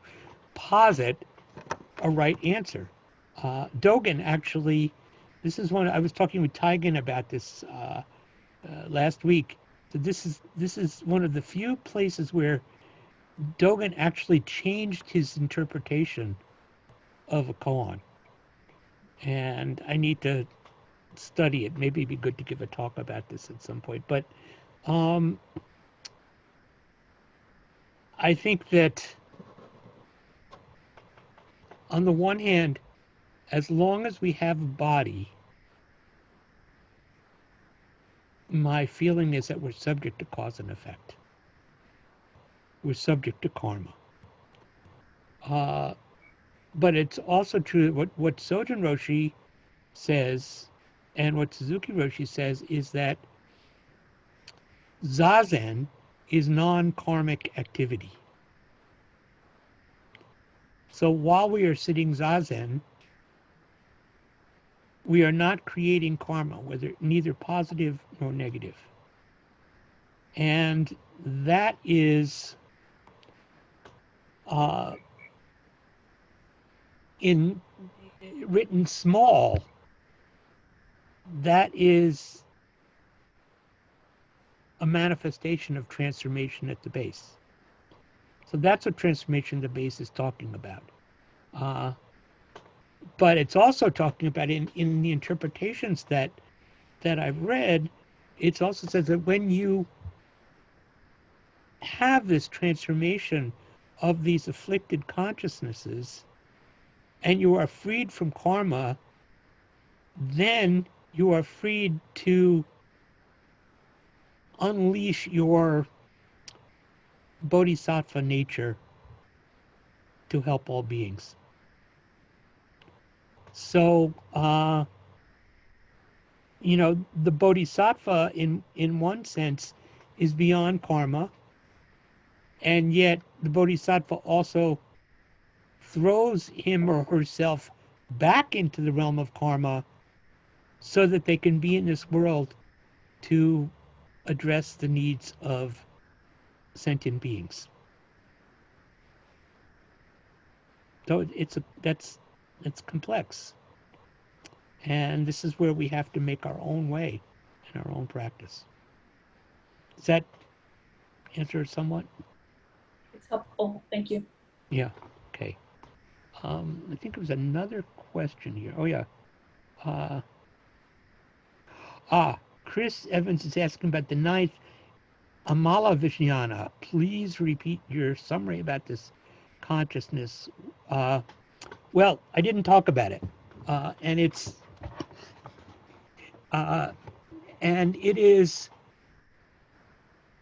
posit a right answer. Dogen actually, this is one, I was talking with Taigen about this last week. So this is one of the few places where Dogen actually changed his interpretation of a koan. And I need to study it. Maybe it'd be good to give a talk about this at some point. But I think that on the one hand, as long as we have a body, my feeling is that we're subject to cause and effect. We're subject to karma. But it's also true that what Sojin Roshi says and what Suzuki Roshi says is that Zazen is non-karmic activity. So while we are sitting Zazen, we are not creating karma, neither positive nor negative. And that is written small, that is a manifestation of transformation at the base. So that's what transformation at the base is talking about. But it's also talking about in the interpretations that I've read, it also says that when you have this transformation of these afflicted consciousnesses and you are freed from karma, then you are freed to unleash your bodhisattva nature to help all beings. So, the bodhisattva in one sense is beyond karma, and yet the bodhisattva also throws him or herself back into the realm of karma so that they can be in this world to address the needs of sentient beings. So that's complex. And this is where we have to make our own way in our own practice. Does that answer somewhat? It's helpful. Thank you. Yeah. Okay. I think there was another question here. Oh, yeah. Chris Evans is asking about the ninth Amala Vijnana. Please repeat your summary about this consciousness. Well, I didn't talk about it. And it is,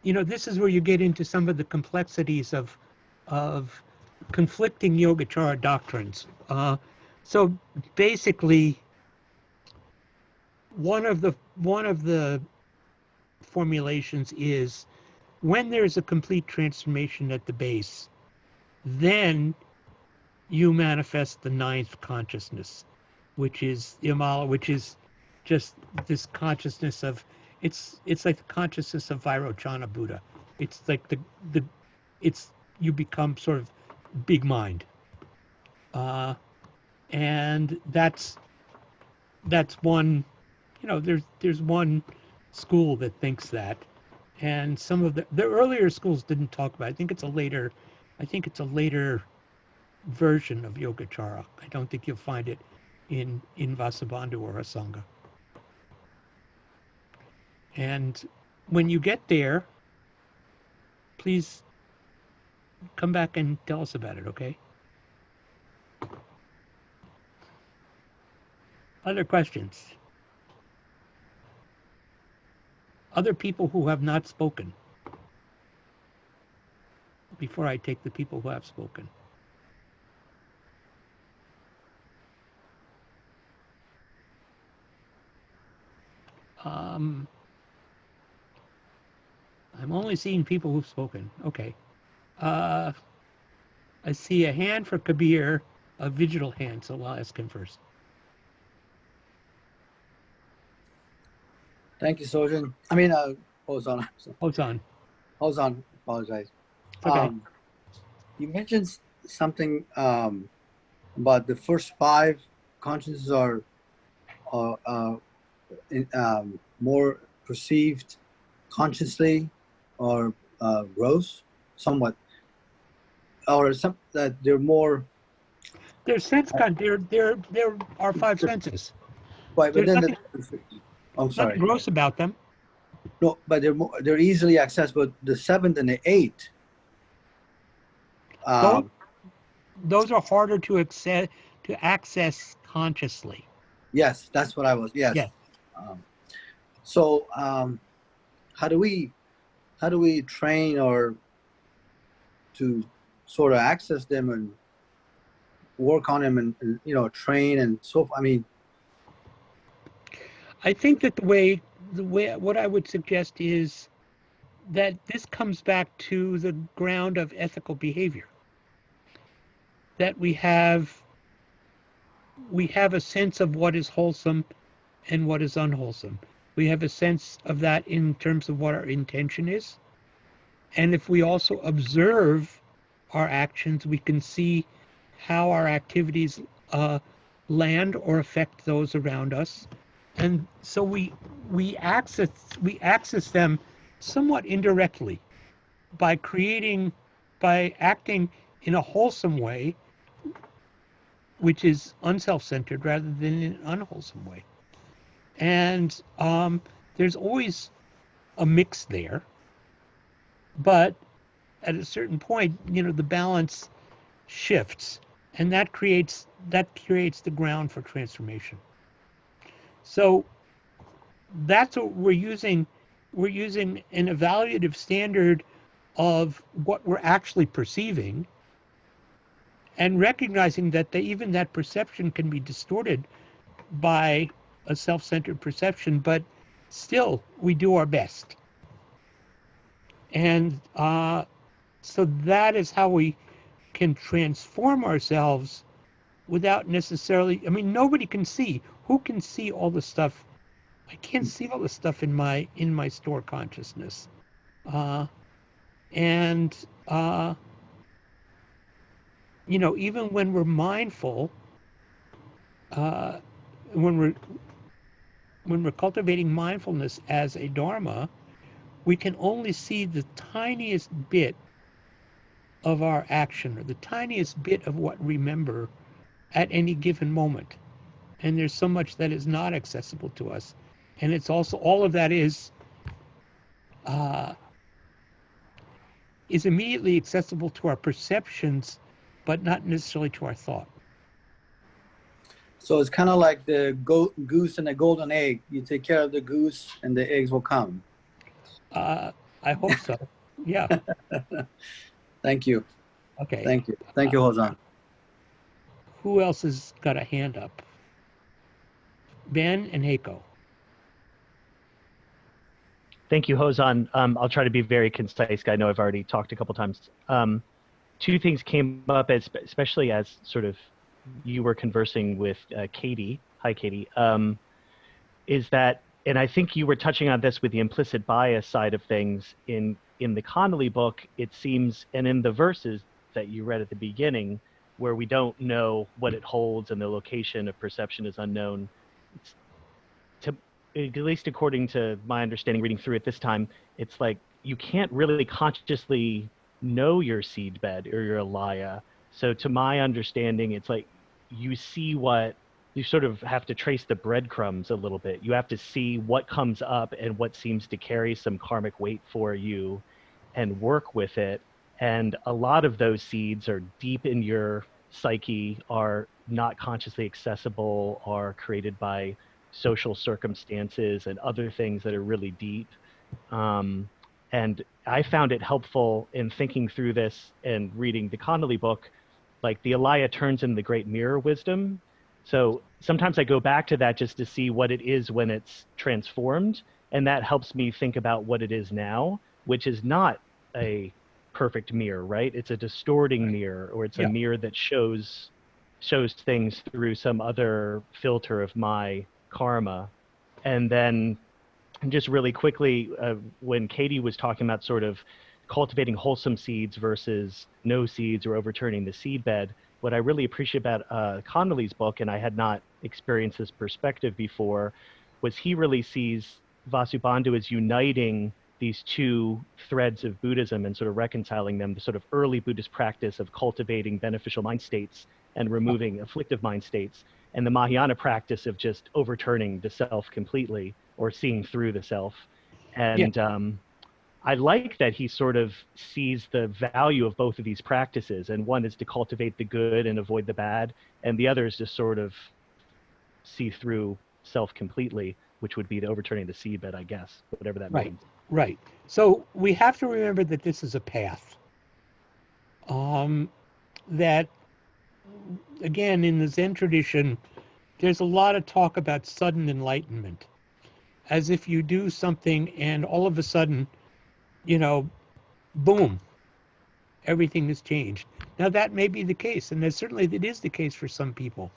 this is where you get into some of the complexities of conflicting Yogacara doctrines. So basically, one of the formulations is when there's a complete transformation at the base, then you manifest the ninth consciousness, which is Yamala, which is just this consciousness of it's like the consciousness of Vairochana Buddha. It's like it's you become sort of big mind, and that's one. You know, there's one school that thinks that, and some of the earlier schools didn't talk about it. I think it's a later version of Yogacara. I don't think you'll find it in Vasubandhu or Asanga. And when you get there, please come back and tell us about it, okay? Other questions? Other people who have not spoken? Before I take the people who have spoken. I'm only seeing people who've spoken. Okay. I see a hand for Kabir, a digital hand, so I'll ask him first. Thank you, Sojan. I mean, Hozan. Hozan. Apologize. Okay. You mentioned something about the first five consciousness are more perceived consciously or gross, somewhat, or some that they're more. They're sense there are five senses. Right, but There's then I'm sorry. Nothing gross about them. No, but they're easily accessible. The seventh and the eighth. Those are harder to access consciously. Yes, that's what I was. Yes. Yeah. So how do we train or to sort of access them and work on them and train and so I mean, I think that the way what I would suggest is that this comes back to the ground of ethical behavior. That we have a sense of what is wholesome and what is unwholesome. We have a sense of that in terms of what our intention is. And if we also observe our actions, we can see how our activities land or affect those around us. And so we access them somewhat indirectly by acting in a wholesome way, which is unself-centered rather than in an unwholesome way. And there's always a mix there, but at a certain point, the balance shifts, and that creates the ground for transformation. So that's what we're using. We're using an evaluative standard of what we're actually perceiving, and recognizing that even that perception can be distorted by a self-centered perception, but still we do our best. And so that is how we can transform ourselves without necessarily, I mean, nobody can see. Who can see all the stuff? I can't see all the stuff in my store consciousness. Even when we're mindful, when we're cultivating mindfulness as a dharma, we can only see the tiniest bit of our action or the tiniest bit of what we remember at any given moment. And there's so much that is not accessible to us. And it's also, all of that is immediately accessible to our perceptions, but not necessarily to our thought. So it's kind of like the goose and the golden egg. You take care of the goose and the eggs will come. I hope so. Yeah. Thank you. Okay. Thank you. Thank you, Hozan. Who else has got a hand up? Ben and Heiko. Thank you, Hozan. I'll try to be very concise. I know I've already talked a couple times. Two things came up, especially as sort of you were conversing with Katie. Hi, Katie. Is that, and I think you were touching on this with the implicit bias side of things in the Connolly book, it seems, and in the verses that you read at the beginning, where we don't know what it holds and the location of perception is unknown. It's, at least according to my understanding, reading through it this time, it's like you can't really consciously know your seedbed or your alaya. So to my understanding, it's like you see what, you sort of have to trace the breadcrumbs a little bit. You have to see what comes up and what seems to carry some karmic weight for you and work with it. And a lot of those seeds are deep in your psyche, are not consciously accessible, are created by social circumstances and other things that are really deep. And I found it helpful in thinking through this and reading the Connolly book, like the Alaya turns in the great mirror wisdom. So sometimes I go back to that just to see what it is when it's transformed. And that helps me think about what it is now, which is not a perfect mirror, right? It's a distorting mirror, or it's a mirror that shows things through some other filter of my karma. And then just really quickly, when Katie was talking about sort of cultivating wholesome seeds versus no seeds or overturning the seedbed, what I really appreciate about Connolly's book, and I had not experienced this perspective before, was he really sees Vasubandhu as uniting these two threads of Buddhism and sort of reconciling them, the sort of early Buddhist practice of cultivating beneficial mind states and removing afflictive mind states, and the Mahayana practice of just overturning the self completely or seeing through the self. And I like that he sort of sees the value of both of these practices, and one is to cultivate the good and avoid the bad, and the other is to sort of see through self completely, which would be the overturning the seedbed, I guess, whatever that means. Right. So we have to remember that this is a path. That, again, in the Zen tradition, there's a lot of talk about sudden enlightenment, as if you do something and all of a sudden, boom, everything has changed. Now that may be the case, and certainly it is the case for some people,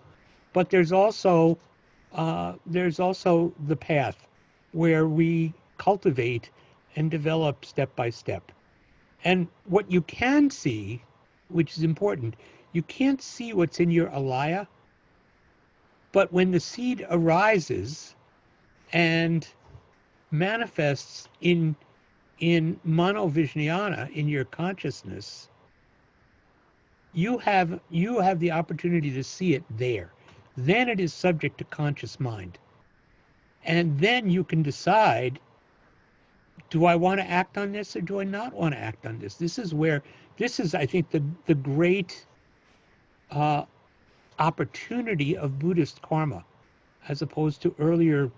but there's also the path where we cultivate and develop step by step. And what you can see, which is important, you can't see what's in your alaya, but when the seed arises and manifests in monovijnana, in your consciousness, you have the opportunity to see it there. Then it is subject to conscious mind. And then you can decide, do I want to act on this or do I not want to act on this? This is, I think, the great opportunity of Buddhist karma, as opposed to earlier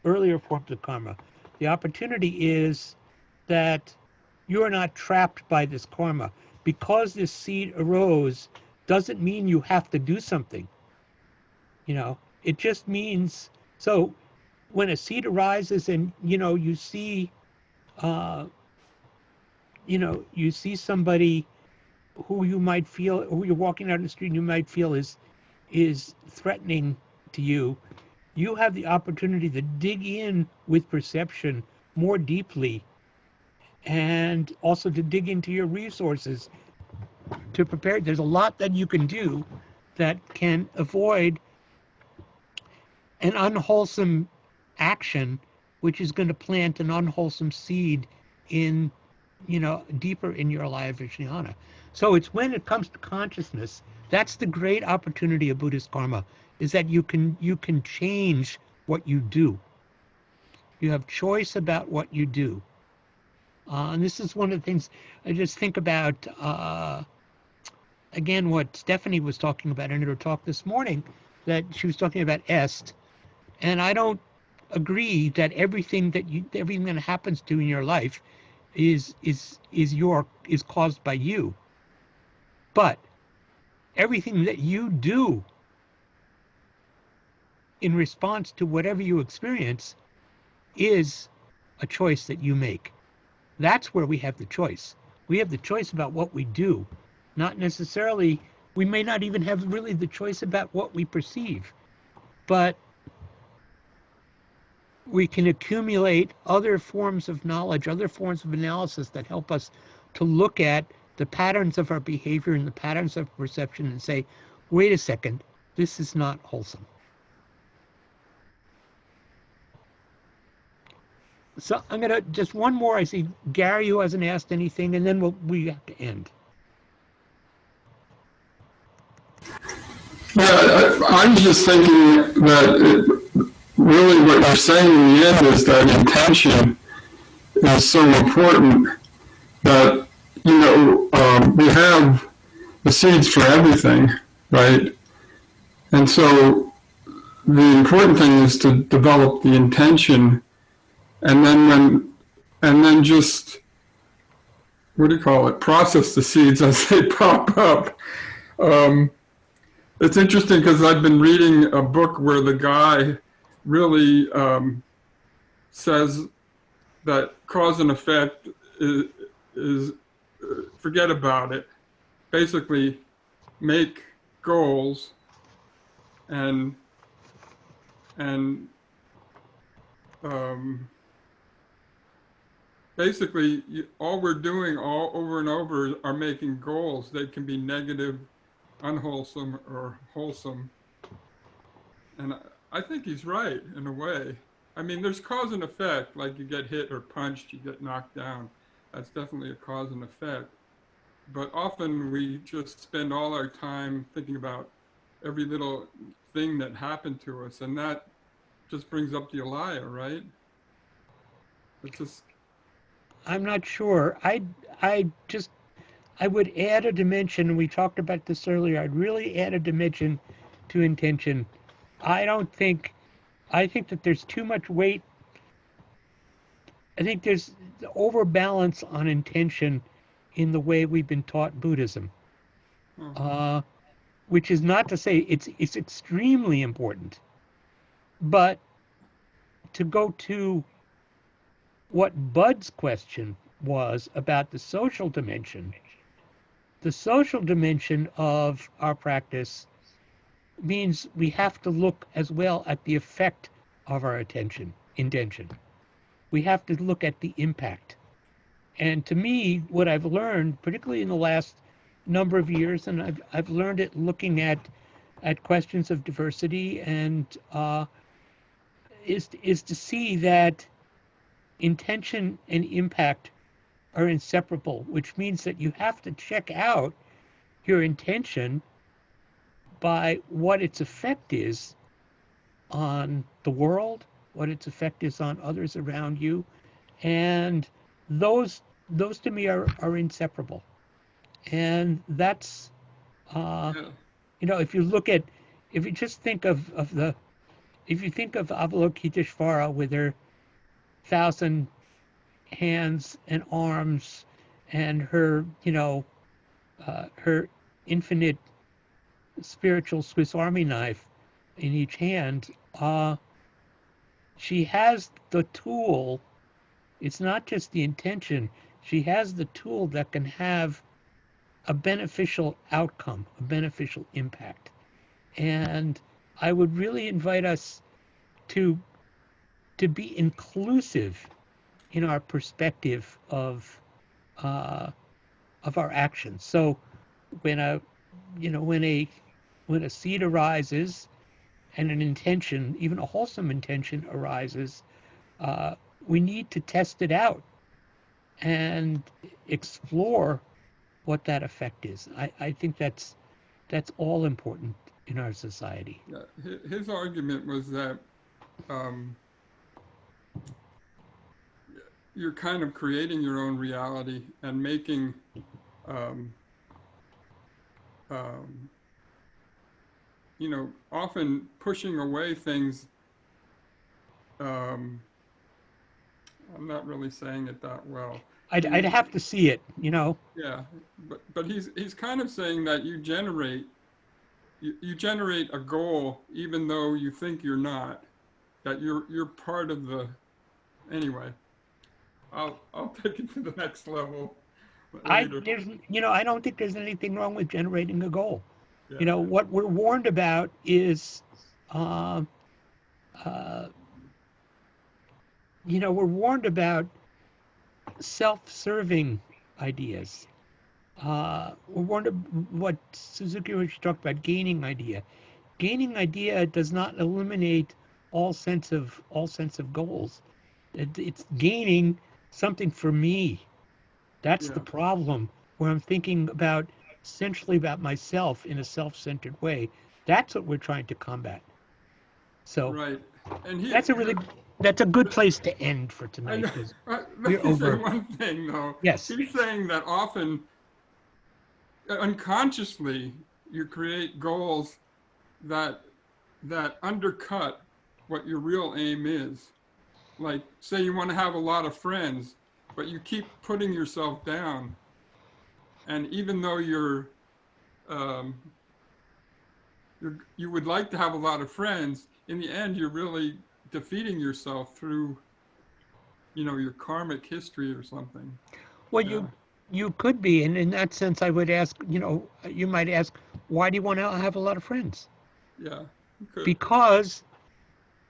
forms of karma. The opportunity is that you are not trapped by this karma. Because this seed arose doesn't mean you have to do something. It just means, so when a seed arises and you see you see somebody who you're walking out in the street and you might feel is threatening to you, you have the opportunity to dig in with perception more deeply, and also to dig into your resources to prepare. There's a lot that you can do that can avoid an unwholesome action, which is going to plant an unwholesome seed in, deeper in your Alaya Vijnana. So it's when it comes to consciousness, that's the great opportunity of Buddhist karma, is that you can change what you do. You have choice about what you do. And this is one of the things I just think about, again, what Stephanie was talking about in her talk this morning, that she was talking about est. And I don't agree that everything that happens to you in your life is caused by you. But everything that you do in response to whatever you experience is a choice that you make. That's where we have the choice. We have the choice about what we do, not necessarily, we may not even have really the choice about what we perceive, but we can accumulate other forms of knowledge, other forms of analysis that help us to look at the patterns of our behavior and the patterns of perception and say, wait a second, this is not wholesome. So I'm going to, just one more. I see Gary, who hasn't asked anything, and then we have to end. Yeah, I'm just thinking that really what you're saying in the end is that intention is so important that, we have the seeds for everything, right? And so the important thing is to develop the intention, and then just, what do you call it, process the seeds as they pop up. It's interesting because I've been reading a book where the guy really says that cause and effect is forget about it. Basically, make goals and basically all we're doing all over and over are making goals. They can be negative, unwholesome, or wholesome. And I think he's right in a way. I mean, there's cause and effect, like you get hit or punched, you get knocked down. That's definitely a cause and effect. But often we just spend all our time thinking about every little thing that happened to us, and that just brings up the Alaya, right? It's just, I'm not sure. I would add a dimension, and we talked about this earlier. I'd really add a dimension to intention. I think that there's too much weight. I think there's the overbalance on intention in the way we've been taught Buddhism, which is not to say it's extremely important, but to go to what Bud's question was about the social dimension of our practice means we have to look as well at the effect of our intention. We have to look at the impact. And to me, what I've learned, particularly in the last number of years, and I've learned it looking at questions of diversity, and is to see that intention and impact are inseparable, which means that you have to check out your intention by what its effect is on the world, what its effect is on others around you, and those to me are inseparable. And that's if you just think of Avalokiteshvara with her 1,000 hands and arms and her her infinite spiritual Swiss Army knife in each hand, she has the tool. It's not just the intention. She has the tool that can have a beneficial outcome, a beneficial impact. And I would really invite us to be inclusive in our perspective of our actions. So when a seed arises and an intention, even a wholesome intention arises, we need to test it out and explore what that effect is. I think that's all important in our society. yeah, his argument was that you're kind of creating your own reality and making often pushing away things I'm not really saying it that well. I'd have to see it, you know. Yeah, but he's kind of saying that you generate a goal even though you think you're not, that you're part of the, anyway, I'll take it to the next level later. I don't think there's anything wrong with generating a goal. Yeah. You know, what we're warned about is, we're warned about self-serving ideas. We're warned of what Suzuki Roshi talked about, gaining idea. Gaining idea does not eliminate all sense of goals. It's gaining something for me. That's the problem, where I'm thinking about essentially about myself in a self-centered way. That's what we're trying to combat. So Right. And that's a good place to end for tonight. Let We're me say over. one thing though. Yes. He's saying that often, unconsciously, you create goals that undercut what your real aim is. Like, say you want to have a lot of friends, but you keep putting yourself down. And even though you would like to have a lot of friends, in the end, you're really defeating yourself through, your karmic history or something. Well, you could be, and in that sense, I would ask, you might ask, why do you want to have a lot of friends? Yeah, you could. Because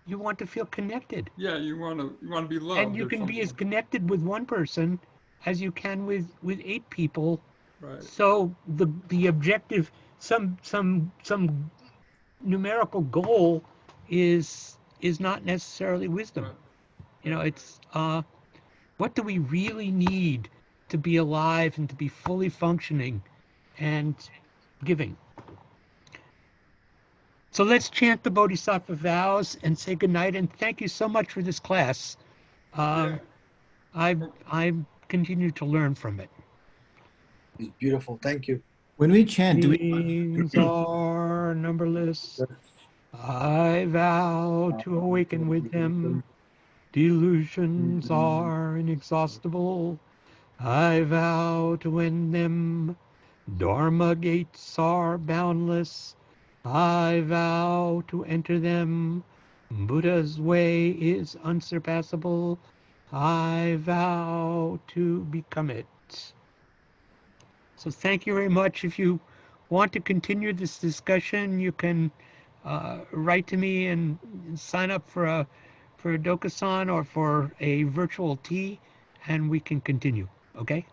you want to feel connected. Yeah, you want to be loved. And you can be as connected with one person as you can with 8 people. Right. So the objective, some numerical goal is not necessarily wisdom. Right. It's what do we really need to be alive and to be fully functioning and giving? So let's chant the Bodhisattva vows and say goodnight, and thank you so much for this class. I continue to learn from it. It's beautiful. Thank you. When we chant, do we? Beings are numberless. I vow to awaken with them. Delusions are inexhaustible. I vow to end them. Dharma gates are boundless. I vow to enter them. Buddha's way is unsurpassable. I vow to become it. So thank you very much. If you want to continue this discussion, you can write to me and sign up for a Dokusan or for a virtual tea, and we can continue. Okay?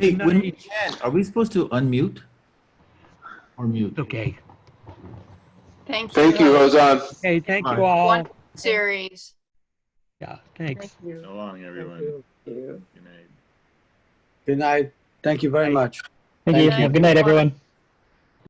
Hey, when we chant, are we supposed to unmute or mute? Okay. Thank you. Thank you, Hozan. Okay, thank you all. One series. Yeah, thanks. Thank you. So long, everyone. Thank you. Good night. Good night. Thank you very much. Thank you. Good Have a good night, everyone.